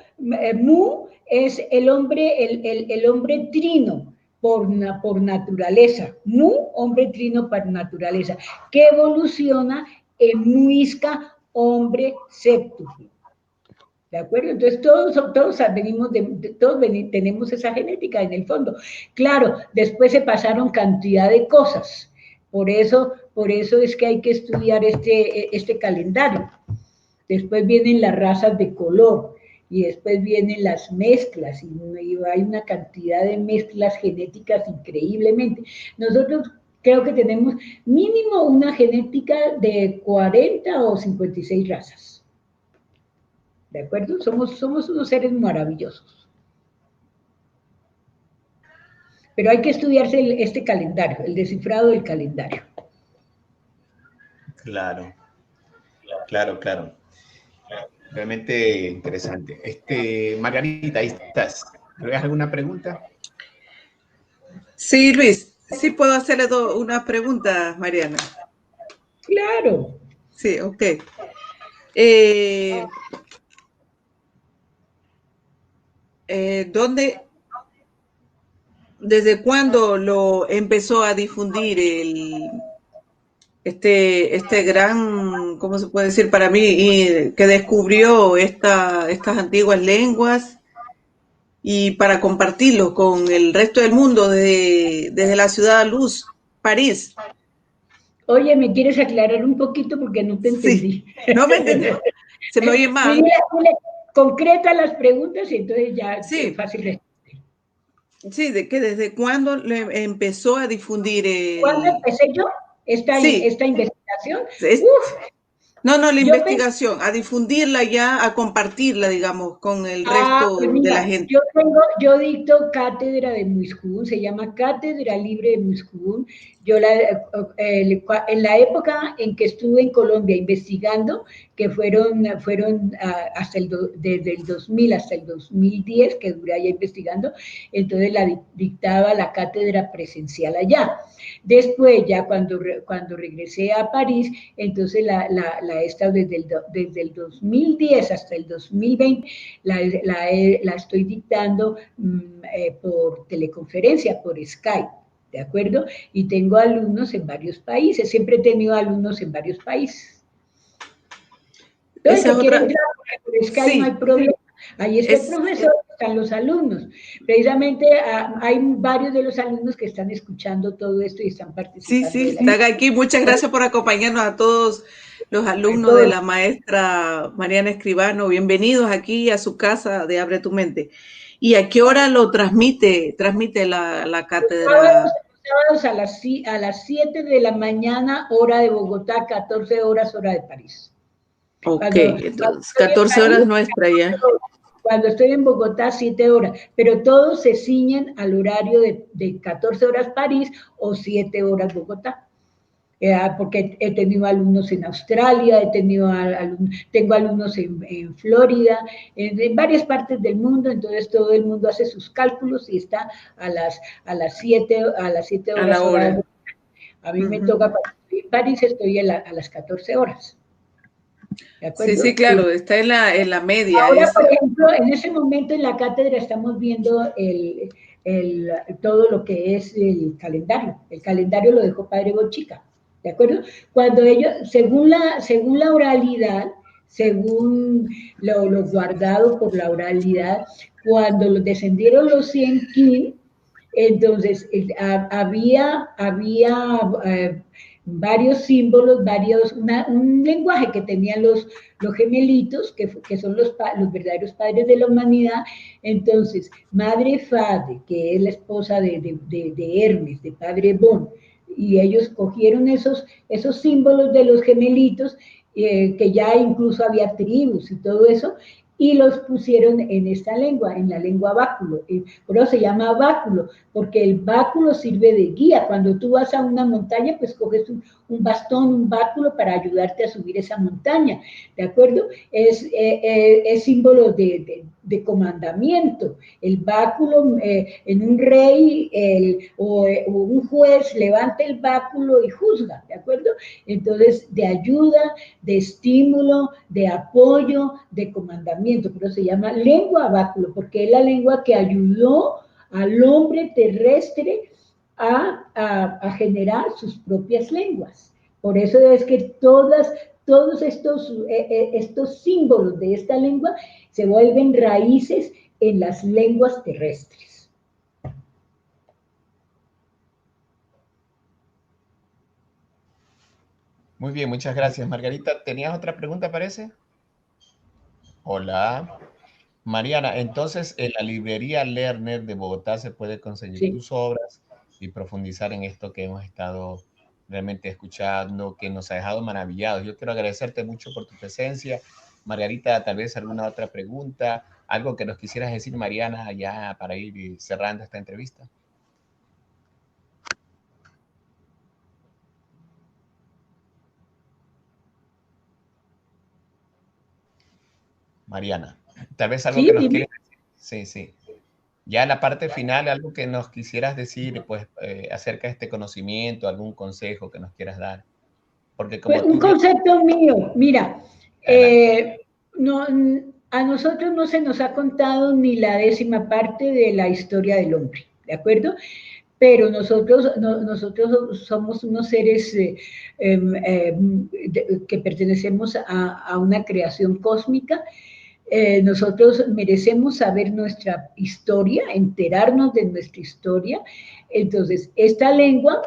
Speaker 3: es el hombre trino por naturaleza. Mu, hombre trino por naturaleza, que evoluciona en Muisca, hombre séptuplo. ¿De acuerdo? Entonces todos venimos tenemos esa genética en el fondo. Claro, después se pasaron cantidad de cosas. Por eso es que hay que estudiar este calendario. Después vienen las razas de color y después vienen las mezclas y hay una cantidad de mezclas genéticas increíblemente. Nosotros creo que tenemos mínimo una genética de 40 o 56 razas. ¿De acuerdo? Somos unos seres maravillosos. Pero hay que estudiarse este calendario, el descifrado del calendario.
Speaker 1: Claro. Realmente interesante. Margarita, ahí estás. ¿Tienes alguna pregunta?
Speaker 2: Sí, Luis. Sí puedo hacerle una pregunta, Mariana.
Speaker 3: Claro.
Speaker 2: Sí, ok. ¿Desde cuándo lo empezó a difundir este gran, ¿cómo se puede decir para mí? Que descubrió estas antiguas lenguas y para compartirlo con el resto del mundo desde la ciudad luz, París?
Speaker 3: Oye, ¿me quieres aclarar un poquito? Porque no te entendí.
Speaker 2: Sí, no me entendí. Se me oye mal.
Speaker 3: Concreta las preguntas y entonces ya es fácil responder.
Speaker 2: Sí, ¿desde cuándo empezó a difundir?
Speaker 3: ¿Cuándo empecé yo esta investigación?
Speaker 2: No, la investigación, a difundirla ya, a compartirla, digamos, con el resto
Speaker 3: pues mira,
Speaker 2: de la gente.
Speaker 3: Yo dicto cátedra de Muiscún, se llama Cátedra Libre de Muiscún. Yo en la época en que estuve en Colombia investigando, que fueron desde el 2000 hasta el 2010, que duré allá investigando, entonces dictaba la cátedra presencial allá. Después, ya cuando regresé a París, entonces la he estado desde el 2010 hasta el 2020, la estoy dictando por teleconferencia, por Skype, ¿de acuerdo? Y tengo alumnos en varios países, siempre he tenido alumnos en varios países. Entonces, entrar por Skype, no hay problema. Ahí está el profesor, están los alumnos. Precisamente hay varios de los alumnos que están escuchando todo esto y están participando.
Speaker 2: Sí, están aquí. Muchas gracias por acompañarnos a todos los alumnos de la maestra Mariana Escribano. Bienvenidos aquí a su casa de Abre tu Mente. ¿Y a qué hora lo transmite la cátedra?
Speaker 3: Sábados a las 7 de la mañana, hora de Bogotá, 14 horas, hora de París.
Speaker 2: Ok, entonces 14 horas nuestra ya.
Speaker 3: Cuando estoy en Bogotá, 7 horas, pero todos se ciñen al horario de 14 horas París o 7 horas Bogotá. Porque he tenido alumnos en Australia, tengo alumnos en Florida, en varias partes del mundo, entonces todo el mundo hace sus cálculos y está a las 7 horas.
Speaker 2: Hora.
Speaker 3: A mí me toca, cuando estoy en París, estoy a las 14 horas.
Speaker 2: Sí, claro, está en la media.
Speaker 3: Ahora, por ejemplo, en ese momento en la cátedra estamos viendo todo lo que es el calendario. El calendario lo dejó Padre Bochica. ¿de acuerdo? Cuando ellos, según la oralidad, según lo guardado por la oralidad, cuando descendieron los 100 kin, entonces había varios símbolos, un lenguaje que tenían los gemelitos, que son los verdaderos padres de la humanidad. Entonces, Madre Fade, que es la esposa de Hermes, de Padre Bon, y ellos cogieron esos símbolos de los gemelitos, que ya incluso había tribus y todo eso, y los pusieron en esta lengua, en la lengua báculo. Por eso se llama báculo, porque el báculo sirve de guía. Cuando tú vas a una montaña, pues coges un bastón, un báculo para ayudarte a subir esa montaña, ¿de acuerdo? Es símbolo de comandamiento. El báculo, en un rey o un juez levanta el báculo y juzga, ¿de acuerdo? Entonces, de ayuda, de estímulo, de apoyo, de comandamiento. Por eso se llama lengua báculo, porque es la lengua que ayudó al hombre terrestre a generar sus propias lenguas. Por eso es que todos estos símbolos de esta lengua se vuelven raíces en las lenguas terrestres.
Speaker 1: Muy bien, muchas gracias. Margarita, ¿tenías otra pregunta, parece? Hola. Mariana, entonces en la librería Lerner de Bogotá se puede conseguir tus obras y profundizar en esto que hemos estado realmente escuchando, que nos ha dejado maravillados. Yo quiero agradecerte mucho por tu presencia. Margarita, tal vez alguna otra pregunta, algo que nos quisieras decir, Mariana, ya para ir cerrando esta entrevista. Mariana, tal vez algo que nos quieras decir. Sí, sí. Ya en la parte final, algo que nos quisieras decir, pues, acerca de este conocimiento, algún consejo que nos quieras dar. Porque como
Speaker 3: un concepto mío, mira, a nosotros no se nos ha contado ni la 10ª parte de la historia del hombre, ¿de acuerdo? Pero nosotros somos unos seres que pertenecemos a una creación cósmica. Nosotros merecemos saber nuestra historia, enterarnos de nuestra historia. Entonces, esta lengua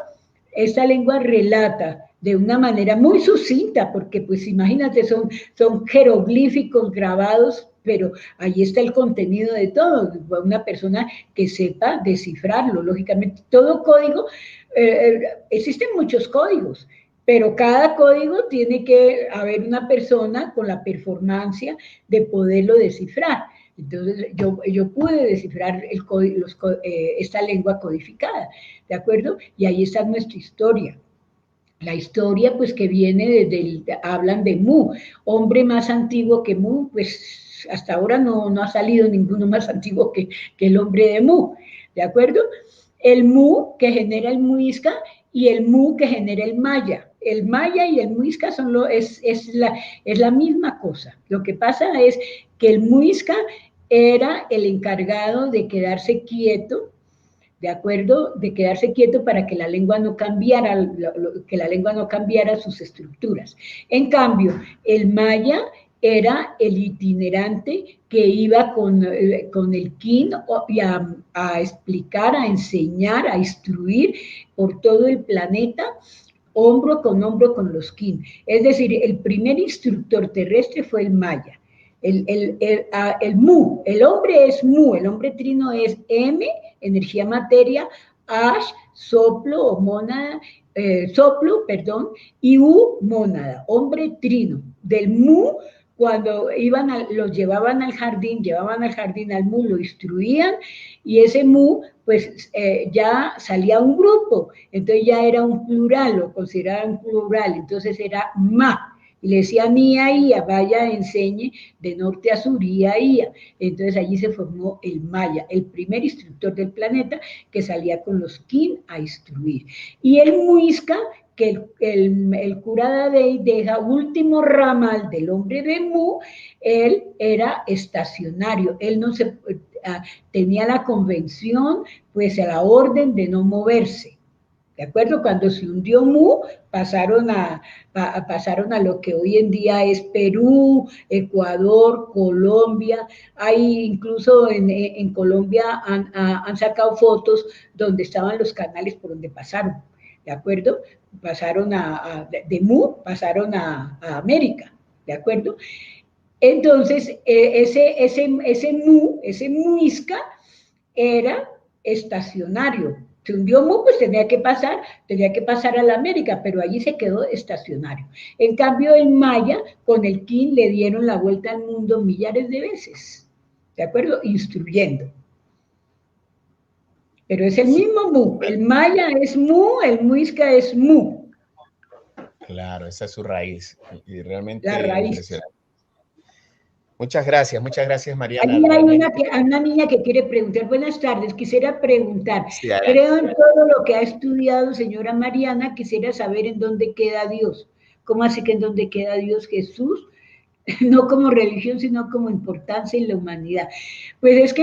Speaker 3: relata de una manera muy sucinta, porque pues imagínate, son jeroglíficos grabados, pero ahí está el contenido de todo. Una persona que sepa descifrarlo, lógicamente, todo código, existen muchos códigos, pero cada código tiene que haber una persona con la performance de poderlo descifrar. Entonces, yo pude descifrar esta lengua codificada, ¿de acuerdo? Y ahí está nuestra historia. La historia, pues, que viene hablan de Mu, hombre más antiguo que Mu, pues, hasta ahora no ha salido ninguno más antiguo que el hombre de Mu, ¿de acuerdo? El Mu que genera el Muisca y el Mu que genera el Maya. El Maya y el Muisca es la misma cosa. Lo que pasa es que el Muisca era el encargado de quedarse quieto, ¿de acuerdo? De quedarse quieto para que la lengua no cambiara, sus estructuras. En cambio, el maya era el itinerante que iba con el kin a explicar, a enseñar, a instruir por todo el planeta, hombro con los kin. Es decir, el primer instructor terrestre fue el maya. El Mu, el hombre es Mu, el hombre trino es M, energía materia, Ash, soplo o mónada, y U, mónada, hombre trino. Del Mu, cuando los llevaban al jardín al Mu, lo instruían, y ese Mu, pues ya salía un grupo, entonces ya era un plural, lo consideraban un plural, entonces era Ma. Y le decía Ia, Ia, vaya, enseñe de norte a sur, Ia, Ia. Entonces allí se formó el Maya, el primer instructor del planeta que salía con los kin a instruir. Y el Muisca, que el cura Dadei deja último ramal del hombre de Mu, él era estacionario, él no tenía la convención, pues a la orden de no moverse, ¿De acuerdo? Cuando se hundió Mu, pasaron a lo que hoy en día es Perú, Ecuador, Colombia. Hay incluso en Colombia han sacado fotos donde estaban los canales por donde pasaron. ¿De acuerdo? Pasaron de Mu, pasaron a América. ¿De acuerdo? Entonces, ese muisca era estacionario. Se hundió Mu, pues tenía que pasar a la América, pero allí se quedó estacionario. En cambio, el Maya, con el Kin, le dieron la vuelta al mundo millares de veces, ¿de acuerdo? Instruyendo. Pero es el mismo Mu. El Maya es Mu, el muisca es Mu.
Speaker 1: Claro, esa es su raíz. Y realmente
Speaker 3: la raíz.
Speaker 1: Impresionante. Muchas gracias, Mariana.
Speaker 3: Ahí hay una niña que quiere preguntar. Buenas tardes, quisiera preguntar.
Speaker 1: Sí,
Speaker 3: creo en todo lo que ha estudiado señora Mariana, quisiera saber en dónde queda Dios. ¿Cómo así que en dónde queda Dios Jesús? No como religión, sino como importancia en la humanidad. Pues es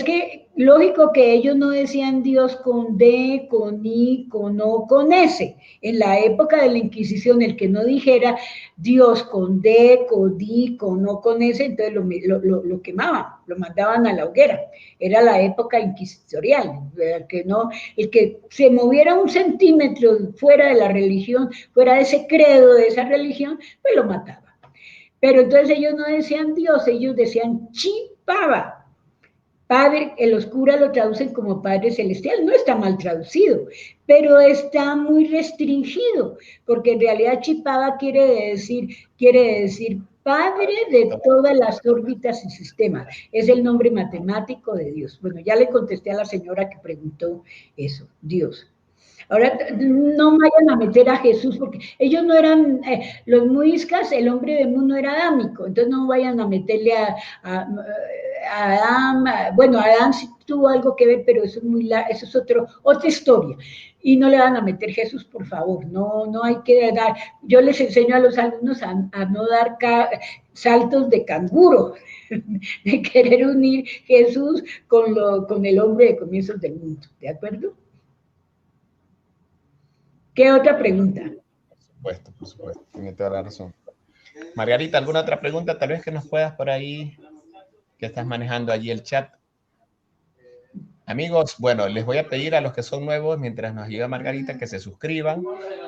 Speaker 3: que lógico que ellos no decían Dios con D, con I, con O, con S. En la época de la Inquisición, el que no dijera Dios con D, con I, con O, con S, entonces lo quemaban, lo mandaban a la hoguera. Era la época inquisitorial. El que se moviera un centímetro fuera de la religión, fuera de ese credo de esa religión, pues lo mataban. Pero entonces ellos no decían Dios, ellos decían Chipaba. Padre, los curas lo traducen como Padre Celestial, no está mal traducido, pero está muy restringido, porque en realidad Chipaba quiere decir Padre de todas las órbitas y sistemas. Es el nombre matemático de Dios. Bueno, ya le contesté a la señora que preguntó eso, Dios. Ahora, no vayan a meter a Jesús, porque ellos no eran, los muiscas, el hombre de Mu no era adámico, entonces no vayan a meterle a Adán, bueno, Adán sí tuvo algo que ver, pero eso es otra historia, y no le van a meter Jesús, por favor, no hay que dar, yo les enseño a los alumnos a no dar saltos de canguro, de querer unir Jesús con el hombre de comienzos del mundo, ¿de acuerdo? ¿Qué otra pregunta?
Speaker 1: Por supuesto, tiene toda la razón. Margarita, ¿alguna otra pregunta? Tal vez que nos puedas por ahí, que estás manejando allí el chat. Amigos, bueno, les voy a pedir a los que son nuevos, mientras nos ayuda Margarita, que se suscriban,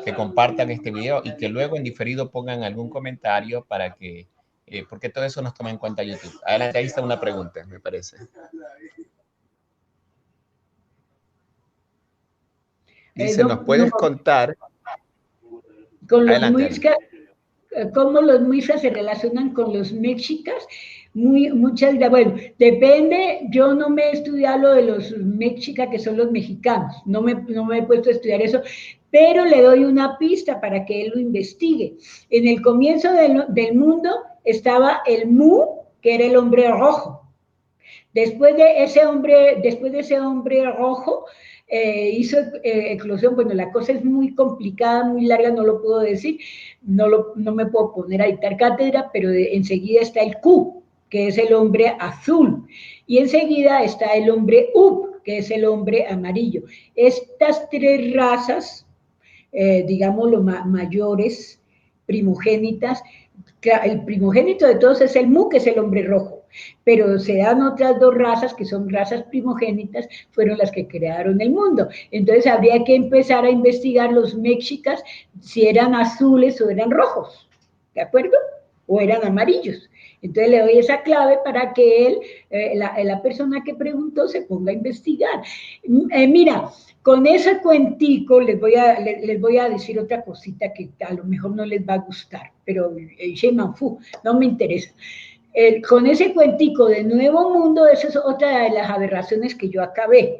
Speaker 1: que compartan este video y que luego en diferido pongan algún comentario para que, porque todo eso nos toma en cuenta YouTube. Adelante, ahí está una pregunta, me parece. Dice, ¿nos puedes contar?
Speaker 3: Con los muiscas, ¿cómo los muiscas se relacionan con los mexicas? Bueno, depende, yo no me he estudiado lo de los mexicas, que son los mexicanos, no me he puesto a estudiar eso, pero le doy una pista para que él lo investigue. En el comienzo del mundo estaba el Mu, que era el hombre rojo. Después de ese hombre rojo, hizo eclosión. Bueno, la cosa es muy complicada, muy larga, no lo puedo decir, no me puedo poner a dictar cátedra, pero enseguida está el Q, que es el hombre azul, y enseguida está el hombre Up, que es el hombre amarillo. Estas tres razas, digámoslo, mayores, primogénitas, el primogénito de todos es el Mu, que es el hombre rojo, pero se dan otras dos razas que son razas primogénitas, fueron las que crearon el mundo. Entonces habría que empezar a investigar los mexicas si eran azules o eran rojos, ¿de acuerdo? O eran amarillos. Entonces le doy esa clave para que él, la persona que preguntó, se ponga a investigar. Mira, con ese cuentico les voy a decir otra cosita que a lo mejor no les va a gustar, pero no me interesa. Con ese cuentico de Nuevo Mundo, esa es otra de las aberraciones que yo acabé.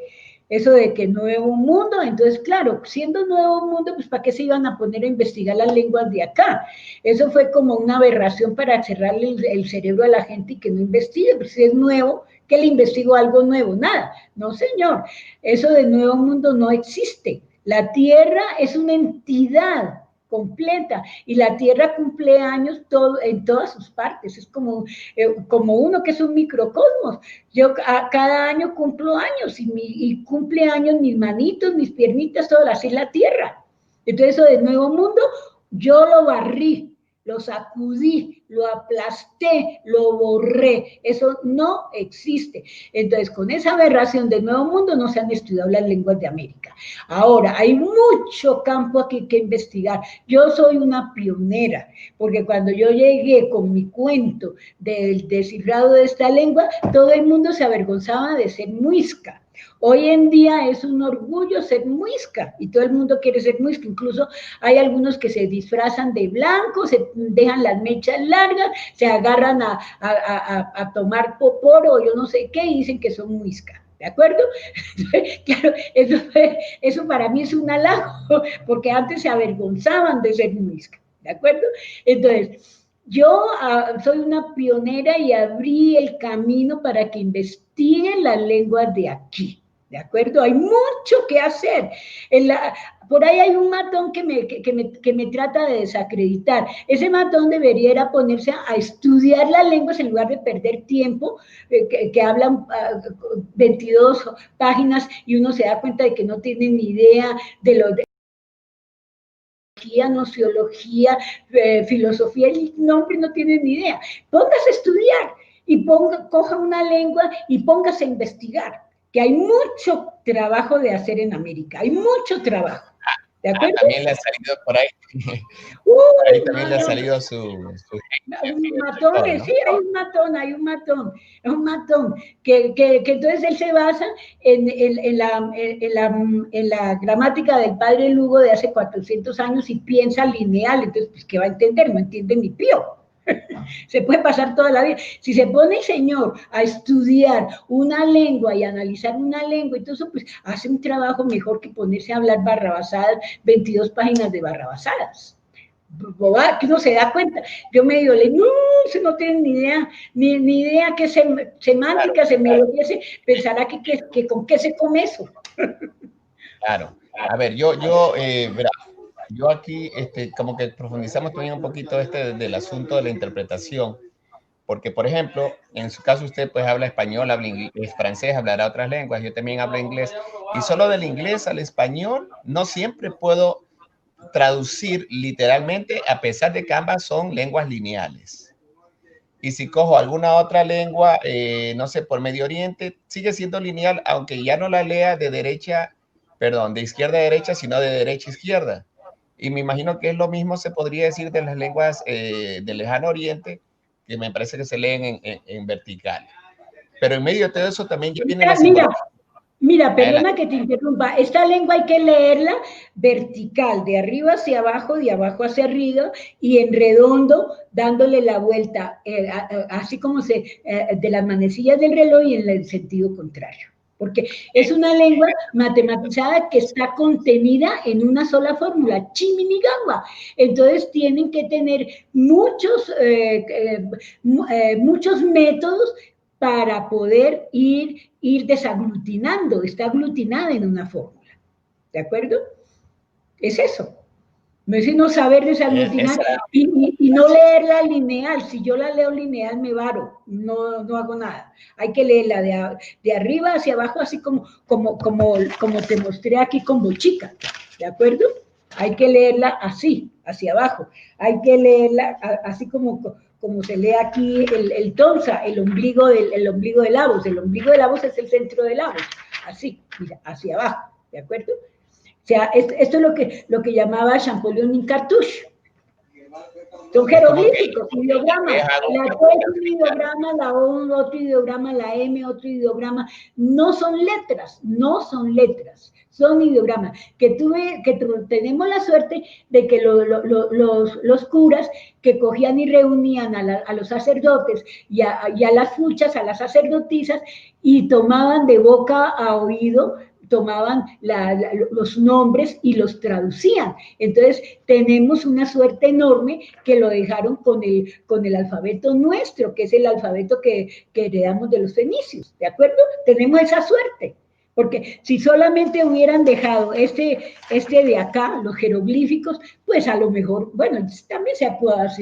Speaker 3: Eso de que Nuevo Mundo, entonces claro, siendo Nuevo Mundo, pues ¿para qué se iban a poner a investigar las lenguas de acá? Eso fue como una aberración para cerrarle el cerebro a la gente y que no investigue, pues si es nuevo, ¿qué le investigo algo nuevo? Nada, no señor, eso de Nuevo Mundo no existe. La Tierra es una entidad completa, y la Tierra cumple años en todas sus partes, es como uno que es un microcosmos. Yo cada año cumplo años, y cumple años mis manitos, mis piernitas, todo, así es la Tierra. Entonces eso de nuevo mundo, yo lo barrí, lo sacudí, lo aplasté, lo borré. Eso no existe. Entonces, con esa aberración del nuevo mundo no se han estudiado las lenguas de América. Ahora, hay mucho campo aquí que investigar. Yo soy una pionera, porque cuando yo llegué con mi cuento del descifrado de esta lengua, todo el mundo se avergonzaba de ser muisca. Hoy en día es un orgullo ser muisca, y todo el mundo quiere ser muisca. Incluso hay algunos que se disfrazan de blanco, se dejan las mechas largas, se agarran a tomar poporo o yo no sé qué, y dicen que son muisca. ¿De acuerdo? Claro, eso para mí es un halago, porque antes se avergonzaban de ser muisca. ¿De acuerdo? Entonces, yo soy una pionera y abrí el camino para que investiguen las lenguas de aquí. ¿De acuerdo? Hay mucho que hacer. Por ahí hay un matón que me trata de desacreditar. Ese matón debería ponerse a estudiar las lenguas en lugar de perder tiempo, que hablan 22 páginas y uno se da cuenta de que no tiene ni idea de lo de nociología, filosofía, el nombre no tiene ni idea. Póngase a estudiar y coja una lengua y póngase a investigar, que hay mucho trabajo de hacer en América, hay mucho trabajo. ¿De acuerdo?
Speaker 1: También le ha salido por ahí. Ahí también le ha salido su
Speaker 3: matón, ¿no? Sí, hay un matón, que entonces él se basa en la gramática del padre Lugo de hace 400 años y piensa lineal. Entonces, pues, ¿qué va a entender? No entiende ni pío. Se puede pasar toda la vida. Si se pone el señor a estudiar una lengua y analizar una lengua y todo eso, pues hace un trabajo mejor que ponerse a hablar barrabasadas, 22 páginas de barrabasadas. Que uno se da cuenta. Yo medio no, se no tienen ni idea, ni idea que semántica, semiología, pensará que con qué se come eso.
Speaker 1: Claro. A ver, verá, yo aquí como que profundizamos también un poquito del asunto de la interpretación, porque, por ejemplo, en su caso usted pues habla español, habla inglés, francés, hablará otras lenguas, yo también hablo inglés, y solo del inglés al español no siempre puedo traducir literalmente, a pesar de que ambas son lenguas lineales. Y si cojo alguna otra lengua, no sé, por Medio Oriente, sigue siendo lineal, aunque ya no la lea de izquierda a derecha, sino de derecha a izquierda. Y me imagino que es lo mismo se podría decir de las lenguas del Lejano Oriente, que me parece que se leen en vertical. Pero en medio de todo eso también ya viene la simbología.
Speaker 3: Mira, perdona que te interrumpa. Esta lengua hay que leerla vertical, de arriba hacia abajo, de abajo hacia arriba, y en redondo, dándole la vuelta, así como de las manecillas del reloj y en el sentido contrario. Porque es una lengua matematizada que está contenida en una sola fórmula, Chiminigawa. Entonces tienen que tener muchos métodos para poder ir desaglutinando, está aglutinada en una fórmula. ¿De acuerdo? Es eso. No es no saber desaglutinar y no leerla lineal. Si yo la leo lineal me varo, no hago nada. Hay que leerla de arriba hacia abajo, así como te mostré aquí con Bochica. ¿De acuerdo? Hay que leerla así, hacia abajo. Hay que leerla así como se lee aquí el tonsa, el ombligo de Lavos. El ombligo de Lavos es el centro de Lavos. Así, mira, hacia abajo. ¿De acuerdo? O sea, esto es lo que llamaba Champollion Cartouche. Son jeroglíficos, ideogramas. La T es un ideograma, la O otro ideograma, la M otro ideograma. No son letras, son ideogramas. Tenemos la suerte de que los curas que cogían y reunían a los sacerdotes y a las fuchas, a las sacerdotisas, y tomaban de boca a oído, tomaban los nombres y los traducían. Entonces, tenemos una suerte enorme que lo dejaron con el alfabeto nuestro, que es el alfabeto que heredamos de los fenicios, ¿de acuerdo? Tenemos esa suerte, Porque si solamente hubieran dejado este de acá, los jeroglíficos, pues a lo mejor, bueno, también se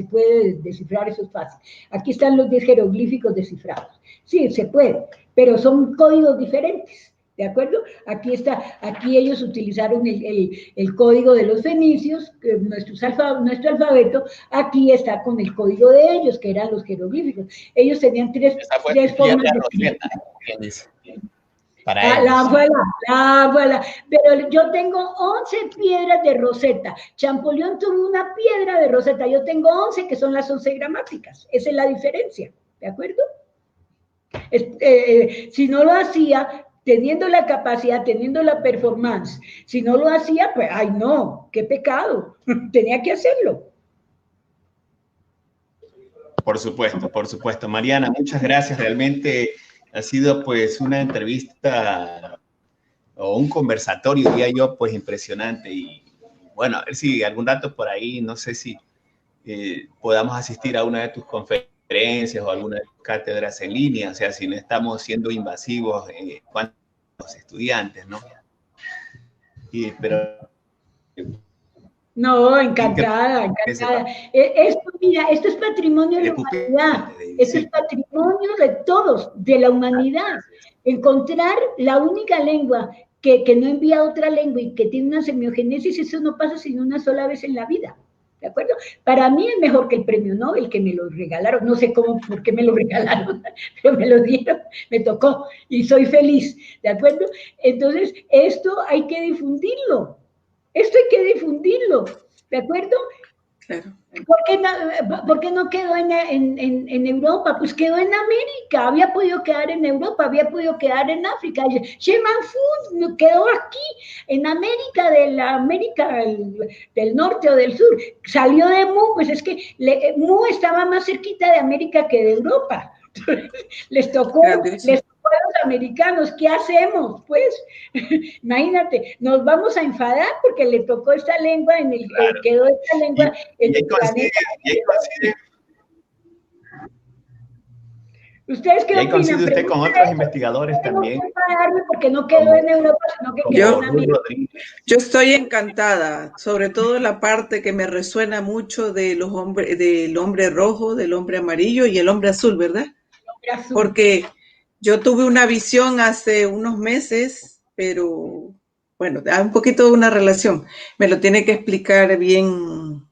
Speaker 3: puede descifrar, eso es fácil. Aquí están los 10 jeroglíficos descifrados. Sí, se puede, pero son códigos diferentes. ¿De acuerdo? Aquí ellos utilizaron el código de los fenicios, nuestro alfabeto, aquí está con el código de ellos, que eran los jeroglíficos. Ellos tenían tres formas de
Speaker 1: para
Speaker 3: pero yo tengo 11 piedras de Rosetta. Champollion tuvo una piedra de Rosetta, yo tengo 11 que son las 11 gramáticas. Esa es la diferencia, ¿de acuerdo? Si no lo hacía, teniendo la capacidad, teniendo la performance, si no lo hacía, pues, ay no, qué pecado, tenía que hacerlo.
Speaker 1: Por supuesto. Mariana, muchas gracias. Realmente ha sido pues una entrevista o un conversatorio, diría yo, pues impresionante. Y bueno, a ver si algún dato por ahí, no sé si podamos asistir a una de tus conferencias o alguna de tus cátedras en línea, o sea, si no estamos siendo invasivos con los estudiantes, ¿no? Pero
Speaker 3: no, encantada. Mira, esto es patrimonio de la humanidad, esto es patrimonio de todos, de la humanidad. Encontrar la única lengua que no envía otra lengua y que tiene una semiogenesis, eso no pasa sino una sola vez en la vida. ¿De acuerdo? Para mí es mejor que el premio Nobel, que me lo regalaron. No sé por qué me lo regalaron, pero me lo dieron, me tocó y soy feliz. ¿De acuerdo? Entonces, esto hay que difundirlo. ¿De acuerdo?
Speaker 2: Claro.
Speaker 3: ¿Por qué no quedó en Europa? Pues quedó en América, había podido quedar en Europa, había podido quedar en África. Sheman Fu quedó aquí, en América, del norte o del sur. Salió de Mu, pues es que Mu estaba más cerquita de América que de Europa. Les tocó a los americanos, ¿qué hacemos? Pues, imagínate, nos vamos a enfadar porque le tocó esta lengua, quedó esta lengua en el planeta. ¿Ustedes qué opinan?
Speaker 1: ¿Coincide usted con otros investigadores también?
Speaker 3: Porque no quedó en Europa, sino que quedó en América.
Speaker 2: Yo estoy encantada, sobre todo la parte que me resuena mucho del hombre rojo, del hombre amarillo y el hombre azul, ¿verdad? Porque yo tuve una visión hace unos meses, pero bueno, hay un poquito de una relación. Me lo tiene que explicar bien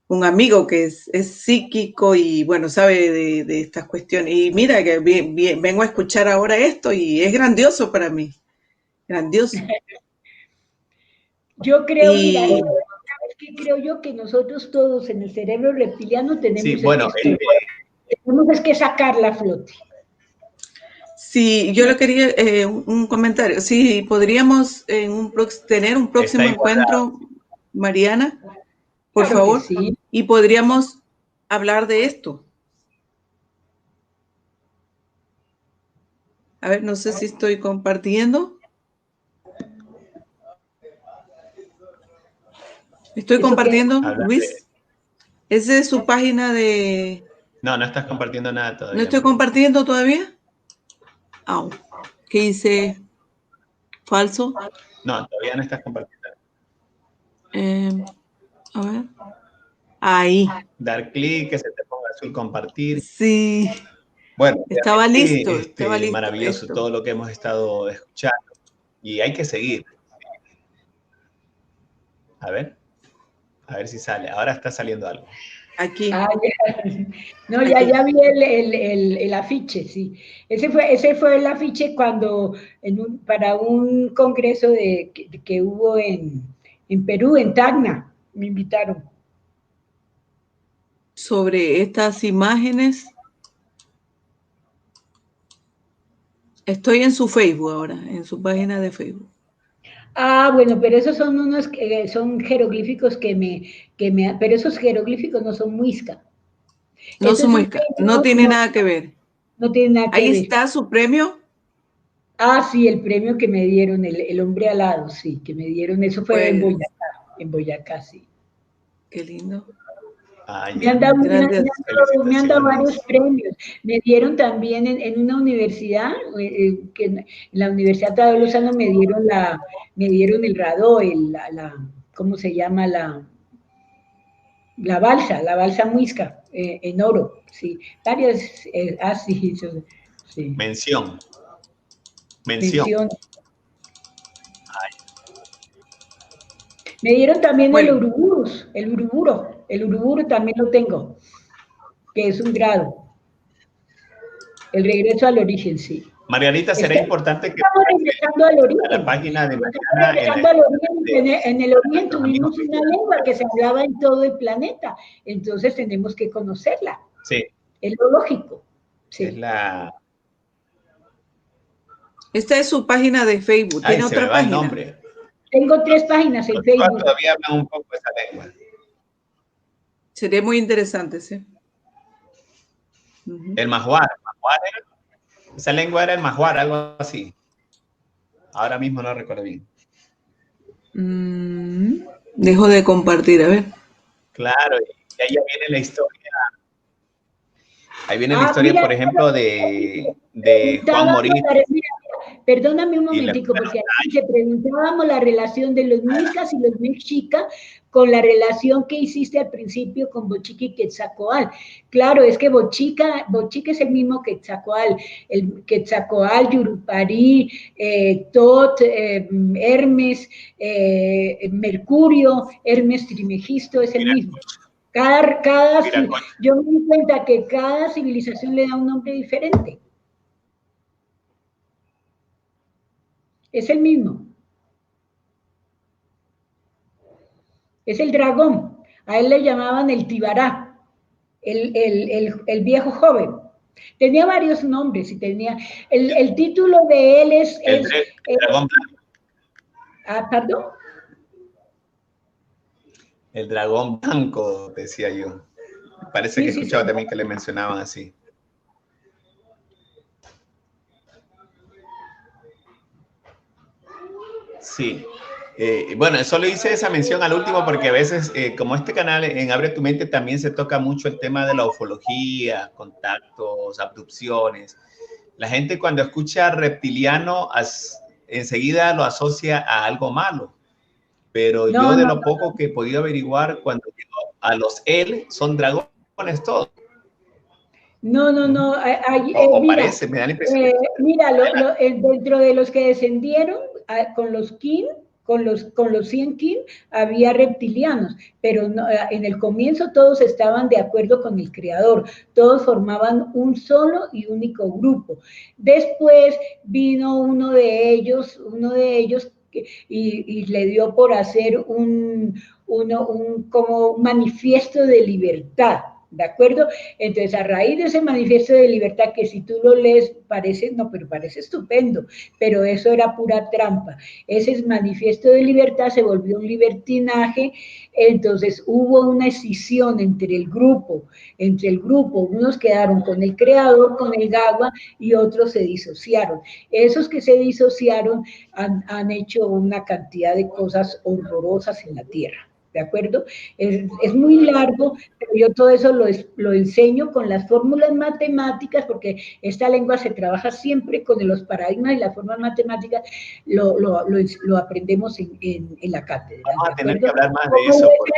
Speaker 2: un amigo que es psíquico y bueno, sabe de estas cuestiones. Y mira, que vengo a escuchar ahora esto y es grandioso para mí. Grandioso.
Speaker 3: Yo creo, mira, ¿sabes qué creo yo? Que nosotros todos en el cerebro reptiliano tenemos tenemos que sacarla a flote.
Speaker 2: Sí, yo le quería un comentario. Sí, podríamos tener un próximo encuentro, Mariana, por favor,
Speaker 3: sí.
Speaker 2: Y podríamos hablar de esto. A ver, no sé si estoy compartiendo. ¿Estoy compartiendo, Luis? ¿Esa es su página de...?
Speaker 1: No, no estás compartiendo nada todavía.
Speaker 2: ¿No estoy compartiendo todavía? ¿Qué hice? ¿Falso?
Speaker 1: No, todavía no estás compartiendo.
Speaker 2: A ver. Ahí.
Speaker 1: Dar clic, que se te ponga azul compartir.
Speaker 2: Sí.
Speaker 1: Bueno,
Speaker 2: estaba listo.
Speaker 1: Maravilloso todo lo que hemos estado escuchando. Y hay que seguir. A ver si sale. Ahora está saliendo algo.
Speaker 2: Aquí.
Speaker 3: No, ya vi el afiche, sí. Ese fue el afiche cuando para un congreso que hubo en Perú, en Tacna, me invitaron.
Speaker 2: Sobre estas imágenes. Estoy en su Facebook ahora, en su página de Facebook.
Speaker 3: Bueno, pero esos son son jeroglíficos pero esos jeroglíficos no son muisca.
Speaker 2: No son muisca, no tiene nada que ver.
Speaker 3: No tiene nada que ver.
Speaker 2: Ahí está su premio.
Speaker 3: Sí, el premio que me dieron, el hombre alado, sí, que me dieron, eso fue en Boyacá, sí.
Speaker 2: Qué lindo.
Speaker 3: Me han dado,
Speaker 2: Gracias.
Speaker 3: me han dado varios premios. Me dieron también en una universidad, que en la Universidad de Lozano me dieron el rado, ¿cómo se llama? La balsa muisca, en oro, sí. Varias, sí, sí.
Speaker 1: Mención.
Speaker 3: Mención. Me dieron también
Speaker 2: Bueno.
Speaker 3: el uruburo también lo tengo, que es un grado. El regreso al origen, sí.
Speaker 1: Margarita, será importante que
Speaker 3: estamos regresando al origen.
Speaker 1: A la página de
Speaker 3: Mariana. Regresando al origen. En el origen tuvimos una lengua que se hablaba en todo el planeta, entonces tenemos que conocerla.
Speaker 1: Sí.
Speaker 3: Es lo lógico. Sí.
Speaker 1: Es la...
Speaker 2: Esta es su página de Facebook. ¿Tiene otra página?
Speaker 1: El nombre.
Speaker 3: Tengo 3 páginas en Facebook.
Speaker 1: Todavía hablan un poco de esa lengua.
Speaker 2: Sería muy interesante, sí.
Speaker 1: El mahuar. Esa lengua era el mahuar, algo así. Ahora mismo no recuerdo bien.
Speaker 2: Dejo de compartir, a ver.
Speaker 1: Claro, y ahí viene la historia. Ahí viene la historia, mira, por ejemplo, de Juan Morín.
Speaker 3: Perdóname un momentico, porque aquí te preguntábamos la relación de los mexicas y los mexicas con la relación que hiciste al principio con Bochica y Quetzalcóatl. Claro, es que Bochica es el mismo Quetzalcóatl, el Quetzalcóatl, Yurupari, Tot, Hermes, Mercurio, Hermes Trimegisto, es el mismo. Yo me di cuenta que cada civilización le da un nombre diferente. Es el mismo. Es el dragón. A él le llamaban el Tibará, el viejo joven. Tenía varios nombres y tenía... El título de él es...
Speaker 1: El dragón blanco.
Speaker 3: ¿Perdón?
Speaker 1: El dragón blanco, decía yo. Parece que escuchaba también que le mencionaban así. Sí. Bueno, solo hice esa mención al último porque a veces, como este canal en Abre tu Mente, también se toca mucho el tema de la ufología, contactos, abducciones. La gente cuando escucha reptiliano, enseguida lo asocia a algo malo. Pero yo de lo poco que he podido averiguar, cuando llego a los él, son dragones todos.
Speaker 3: No.
Speaker 1: Mira, parece, me da la impresión.
Speaker 3: Mira, dentro de los que descendieron con los Kin, con los 100 Kin, había reptilianos, pero no, en el comienzo todos estaban de acuerdo con el creador, todos formaban un solo y único grupo. Después vino uno de ellos y le dio por hacer como un manifiesto de libertad, ¿de acuerdo? Entonces, a raíz de ese manifiesto de libertad, que si tú lo lees, parece estupendo, pero eso era pura trampa. Ese manifiesto de libertad se volvió un libertinaje, entonces hubo una escisión entre el grupo, unos quedaron con el creador, con el Gawa, y otros se disociaron. Esos que se disociaron han hecho una cantidad de cosas horrorosas en la Tierra. ¿De acuerdo? Es muy largo, pero yo todo eso lo enseño con las fórmulas matemáticas, porque esta lengua se trabaja siempre con los paradigmas y las formas matemáticas, lo aprendemos en la cátedra.
Speaker 1: Vamos a tener que hablar más de eso.
Speaker 3: Porque...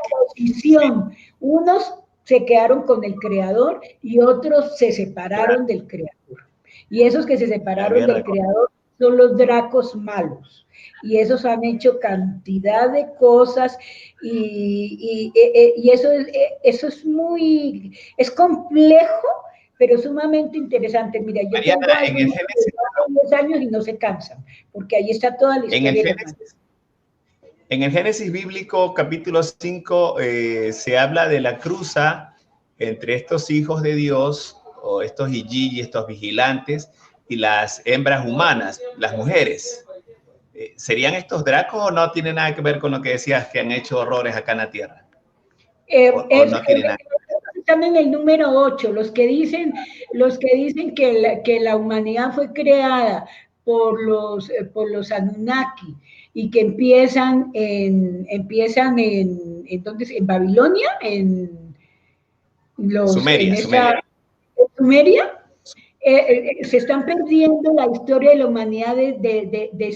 Speaker 3: Unos se quedaron con el creador y otros se separaron del creador. Y esos que se separaron del creador son los dracos malos. Y esos han hecho cantidad de cosas y eso es complejo, pero sumamente interesante. Mira, yo
Speaker 1: Mariana,
Speaker 3: tengo en el Génesis, 10 años y no se cansan, porque ahí está toda la historia.
Speaker 1: En el Génesis bíblico, capítulo 5, se habla de la cruza entre estos hijos de Dios, o estos Iji, estos vigilantes, y las hembras humanas, las mujeres. ¿Serían estos dracos o no tiene nada que ver con lo que decías que han hecho horrores acá en la Tierra? ¿O no tiene nada?
Speaker 3: Están en el número 8, los que dicen que la humanidad fue creada por los Anunnaki y que empiezan en Babilonia,
Speaker 1: Sumeria,
Speaker 3: Sumeria, se están perdiendo la historia de la humanidad de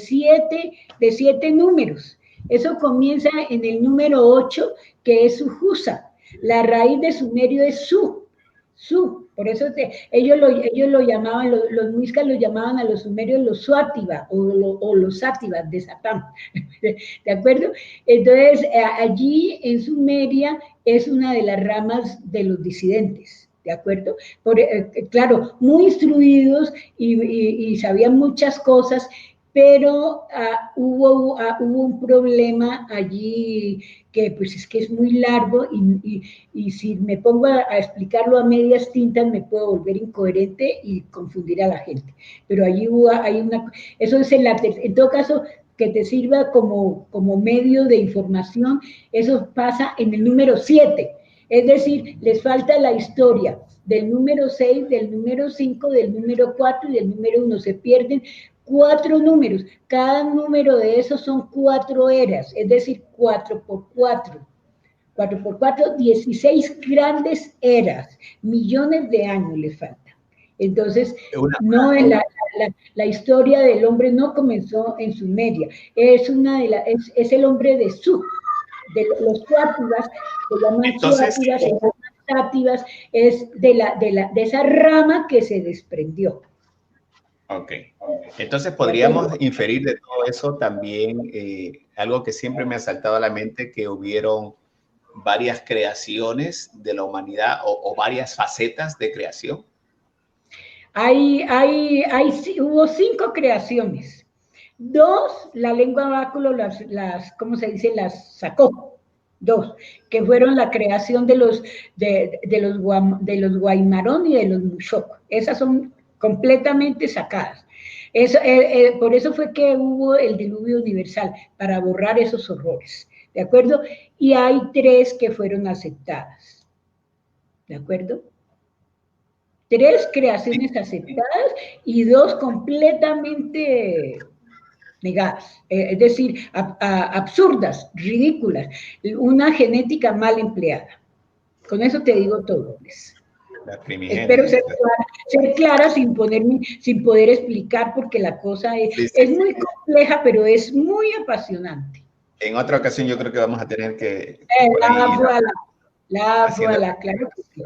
Speaker 3: siete números. Eso comienza en el número 8, que es Sujusa. La raíz de sumerio es Su. Por eso ellos lo llamaban, los muiscas lo llamaban a los sumerios los Suátiva o los Sátivas de Satán. ¿De acuerdo? Entonces, allí en Sumeria es una de las ramas de los disidentes. ¿De acuerdo? Claro, muy instruidos y sabían muchas cosas, pero hubo un problema allí que pues es que es muy largo y si me pongo a explicarlo a medias tintas me puedo volver incoherente y confundir a la gente. Pero allí eso es en todo caso, que te sirva como medio de información, eso pasa en el número 7. Es decir, les falta la historia del número 6, del número 5, del número 4 y del número 1. Se pierden 4 números. Cada número de esos son 4 eras, es decir, 4 por 4. 4 por 4, 16 grandes eras. Millones de años les falta. Entonces, la historia del hombre no comenzó en Sumeria. Es el hombre de Su. De los Suátivas, se llaman Suátivas, es de esa rama que se desprendió.
Speaker 1: Ok. Entonces podríamos inferir de todo eso también algo que siempre me ha saltado a la mente, que hubieron varias creaciones de la humanidad o varias facetas de creación.
Speaker 3: Hubo 5 creaciones. 2, la lengua báculo ¿cómo se dice? Las sacó. 2, que fueron la creación de los Guaymarón y de los Mushok. Esas son completamente sacadas. Por eso fue que hubo el diluvio universal, para borrar esos horrores. ¿De acuerdo? Y hay 3 que fueron aceptadas. ¿De acuerdo? 3 creaciones aceptadas y 2 completamente negadas, es decir, absurdas, ridículas, una genética mal empleada. Con eso te digo todo. Espero ser clara sin poder explicar, porque la cosa es muy compleja, pero es muy apasionante.
Speaker 1: En otra ocasión yo creo que vamos a tener que...
Speaker 3: Claro que sí.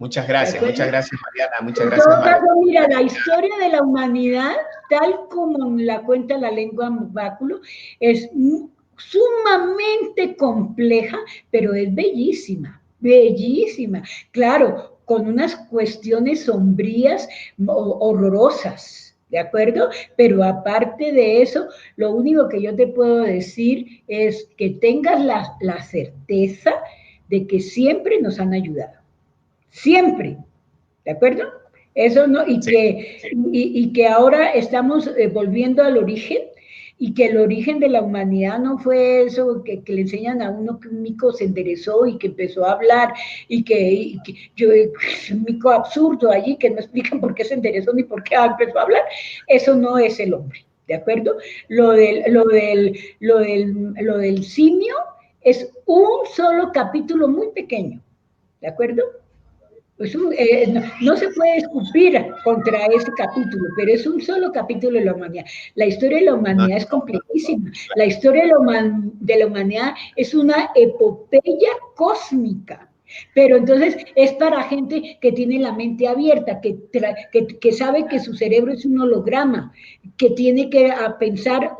Speaker 1: Muchas gracias, Mariana. Muchas gracias, Mariana.
Speaker 3: Mira, la historia de la humanidad, tal como la cuenta la lengua báculo, es sumamente compleja, pero es bellísima, bellísima. Claro, con unas cuestiones sombrías, horrorosas, ¿de acuerdo? Pero aparte de eso, lo único que yo te puedo decir es que tengas la certeza de que siempre nos han ayudado. Siempre, ¿de acuerdo? Eso no, y que ahora estamos volviendo al origen, y que el origen de la humanidad no fue eso que le enseñan a uno, que un mico se enderezó y que empezó a hablar, un mico absurdo allí, que no explican por qué se enderezó ni por qué empezó a hablar. Eso no es el hombre, ¿de acuerdo? Lo del simio es un solo capítulo muy pequeño, ¿de acuerdo? Pues no se puede escupir contra ese capítulo, pero es un solo capítulo de la humanidad. La historia de la humanidad es complejísima. La historia de la humanidad es una epopeya cósmica. Pero entonces es para gente que tiene la mente abierta, que sabe que su cerebro es un holograma, que tiene que pensar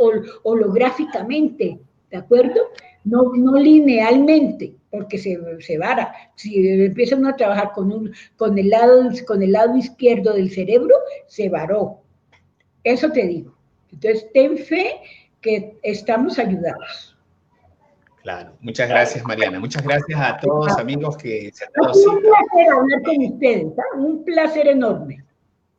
Speaker 3: holográficamente, ¿de acuerdo? No linealmente, porque se vara. Si empieza uno a trabajar con el lado izquierdo del cerebro, se varó. Eso te digo. Entonces, ten fe que estamos ayudados.
Speaker 1: Claro. Muchas gracias, Mariana. Muchas gracias a todos, amigos, que se han dado cita.
Speaker 3: Un placer hablar con ustedes, ¿eh? Un placer enorme.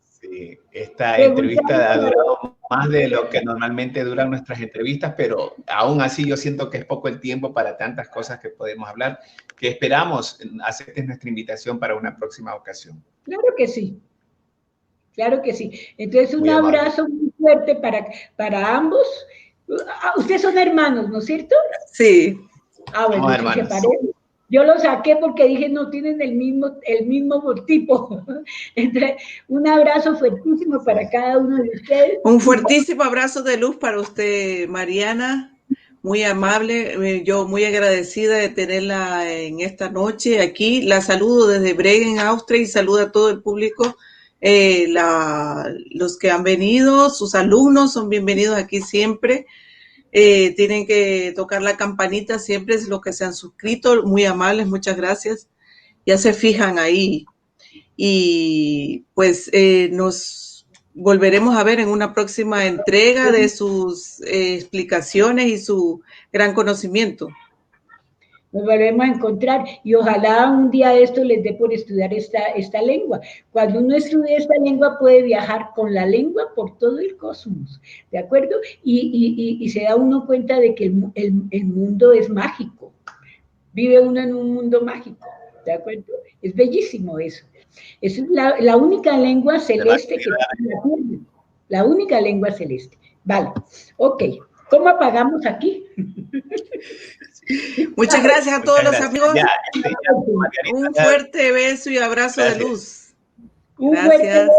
Speaker 1: Sí, esta entrevista ha durado más de lo que normalmente duran nuestras entrevistas, pero aún así yo siento que es poco el tiempo para tantas cosas que podemos hablar, que esperamos aceptes nuestra invitación para una próxima ocasión.
Speaker 3: Claro que sí. Claro que sí. Entonces, un abrazo muy fuerte para ambos. Ustedes son hermanos, ¿no es cierto?
Speaker 2: Sí.
Speaker 3: Bueno,
Speaker 1: hermanos.
Speaker 3: se parecen. Yo lo saqué porque dije, no tienen el mismo tipo. Entonces, un abrazo fuertísimo para cada uno de ustedes.
Speaker 2: Un fuertísimo abrazo de luz para usted, Mariana. Muy amable, yo muy agradecida de tenerla en esta noche aquí. La saludo desde Bregen, Austria, y saludo a todo el público. Los que han venido, sus alumnos son bienvenidos aquí siempre. Tienen que tocar la campanita siempre, es lo que se han suscrito. Muy amables, muchas gracias. Ya se fijan ahí. Y pues nos volveremos a ver en una próxima entrega de sus explicaciones y su gran conocimiento.
Speaker 3: Nos volvemos a encontrar y ojalá un día esto les dé por estudiar esta lengua. Cuando uno estudia esta lengua puede viajar con la lengua por todo el cosmos, ¿de acuerdo? Y se da uno cuenta de que el mundo es mágico. Vive uno en un mundo mágico, ¿de acuerdo? Es bellísimo eso. Esa es la única lengua celeste que tiene la Tierra. La única lengua celeste. Vale, ok. ¿Cómo apagamos aquí?
Speaker 2: Muchas gracias a todos los amigos. Un fuerte beso y abrazo de luz. Gracias.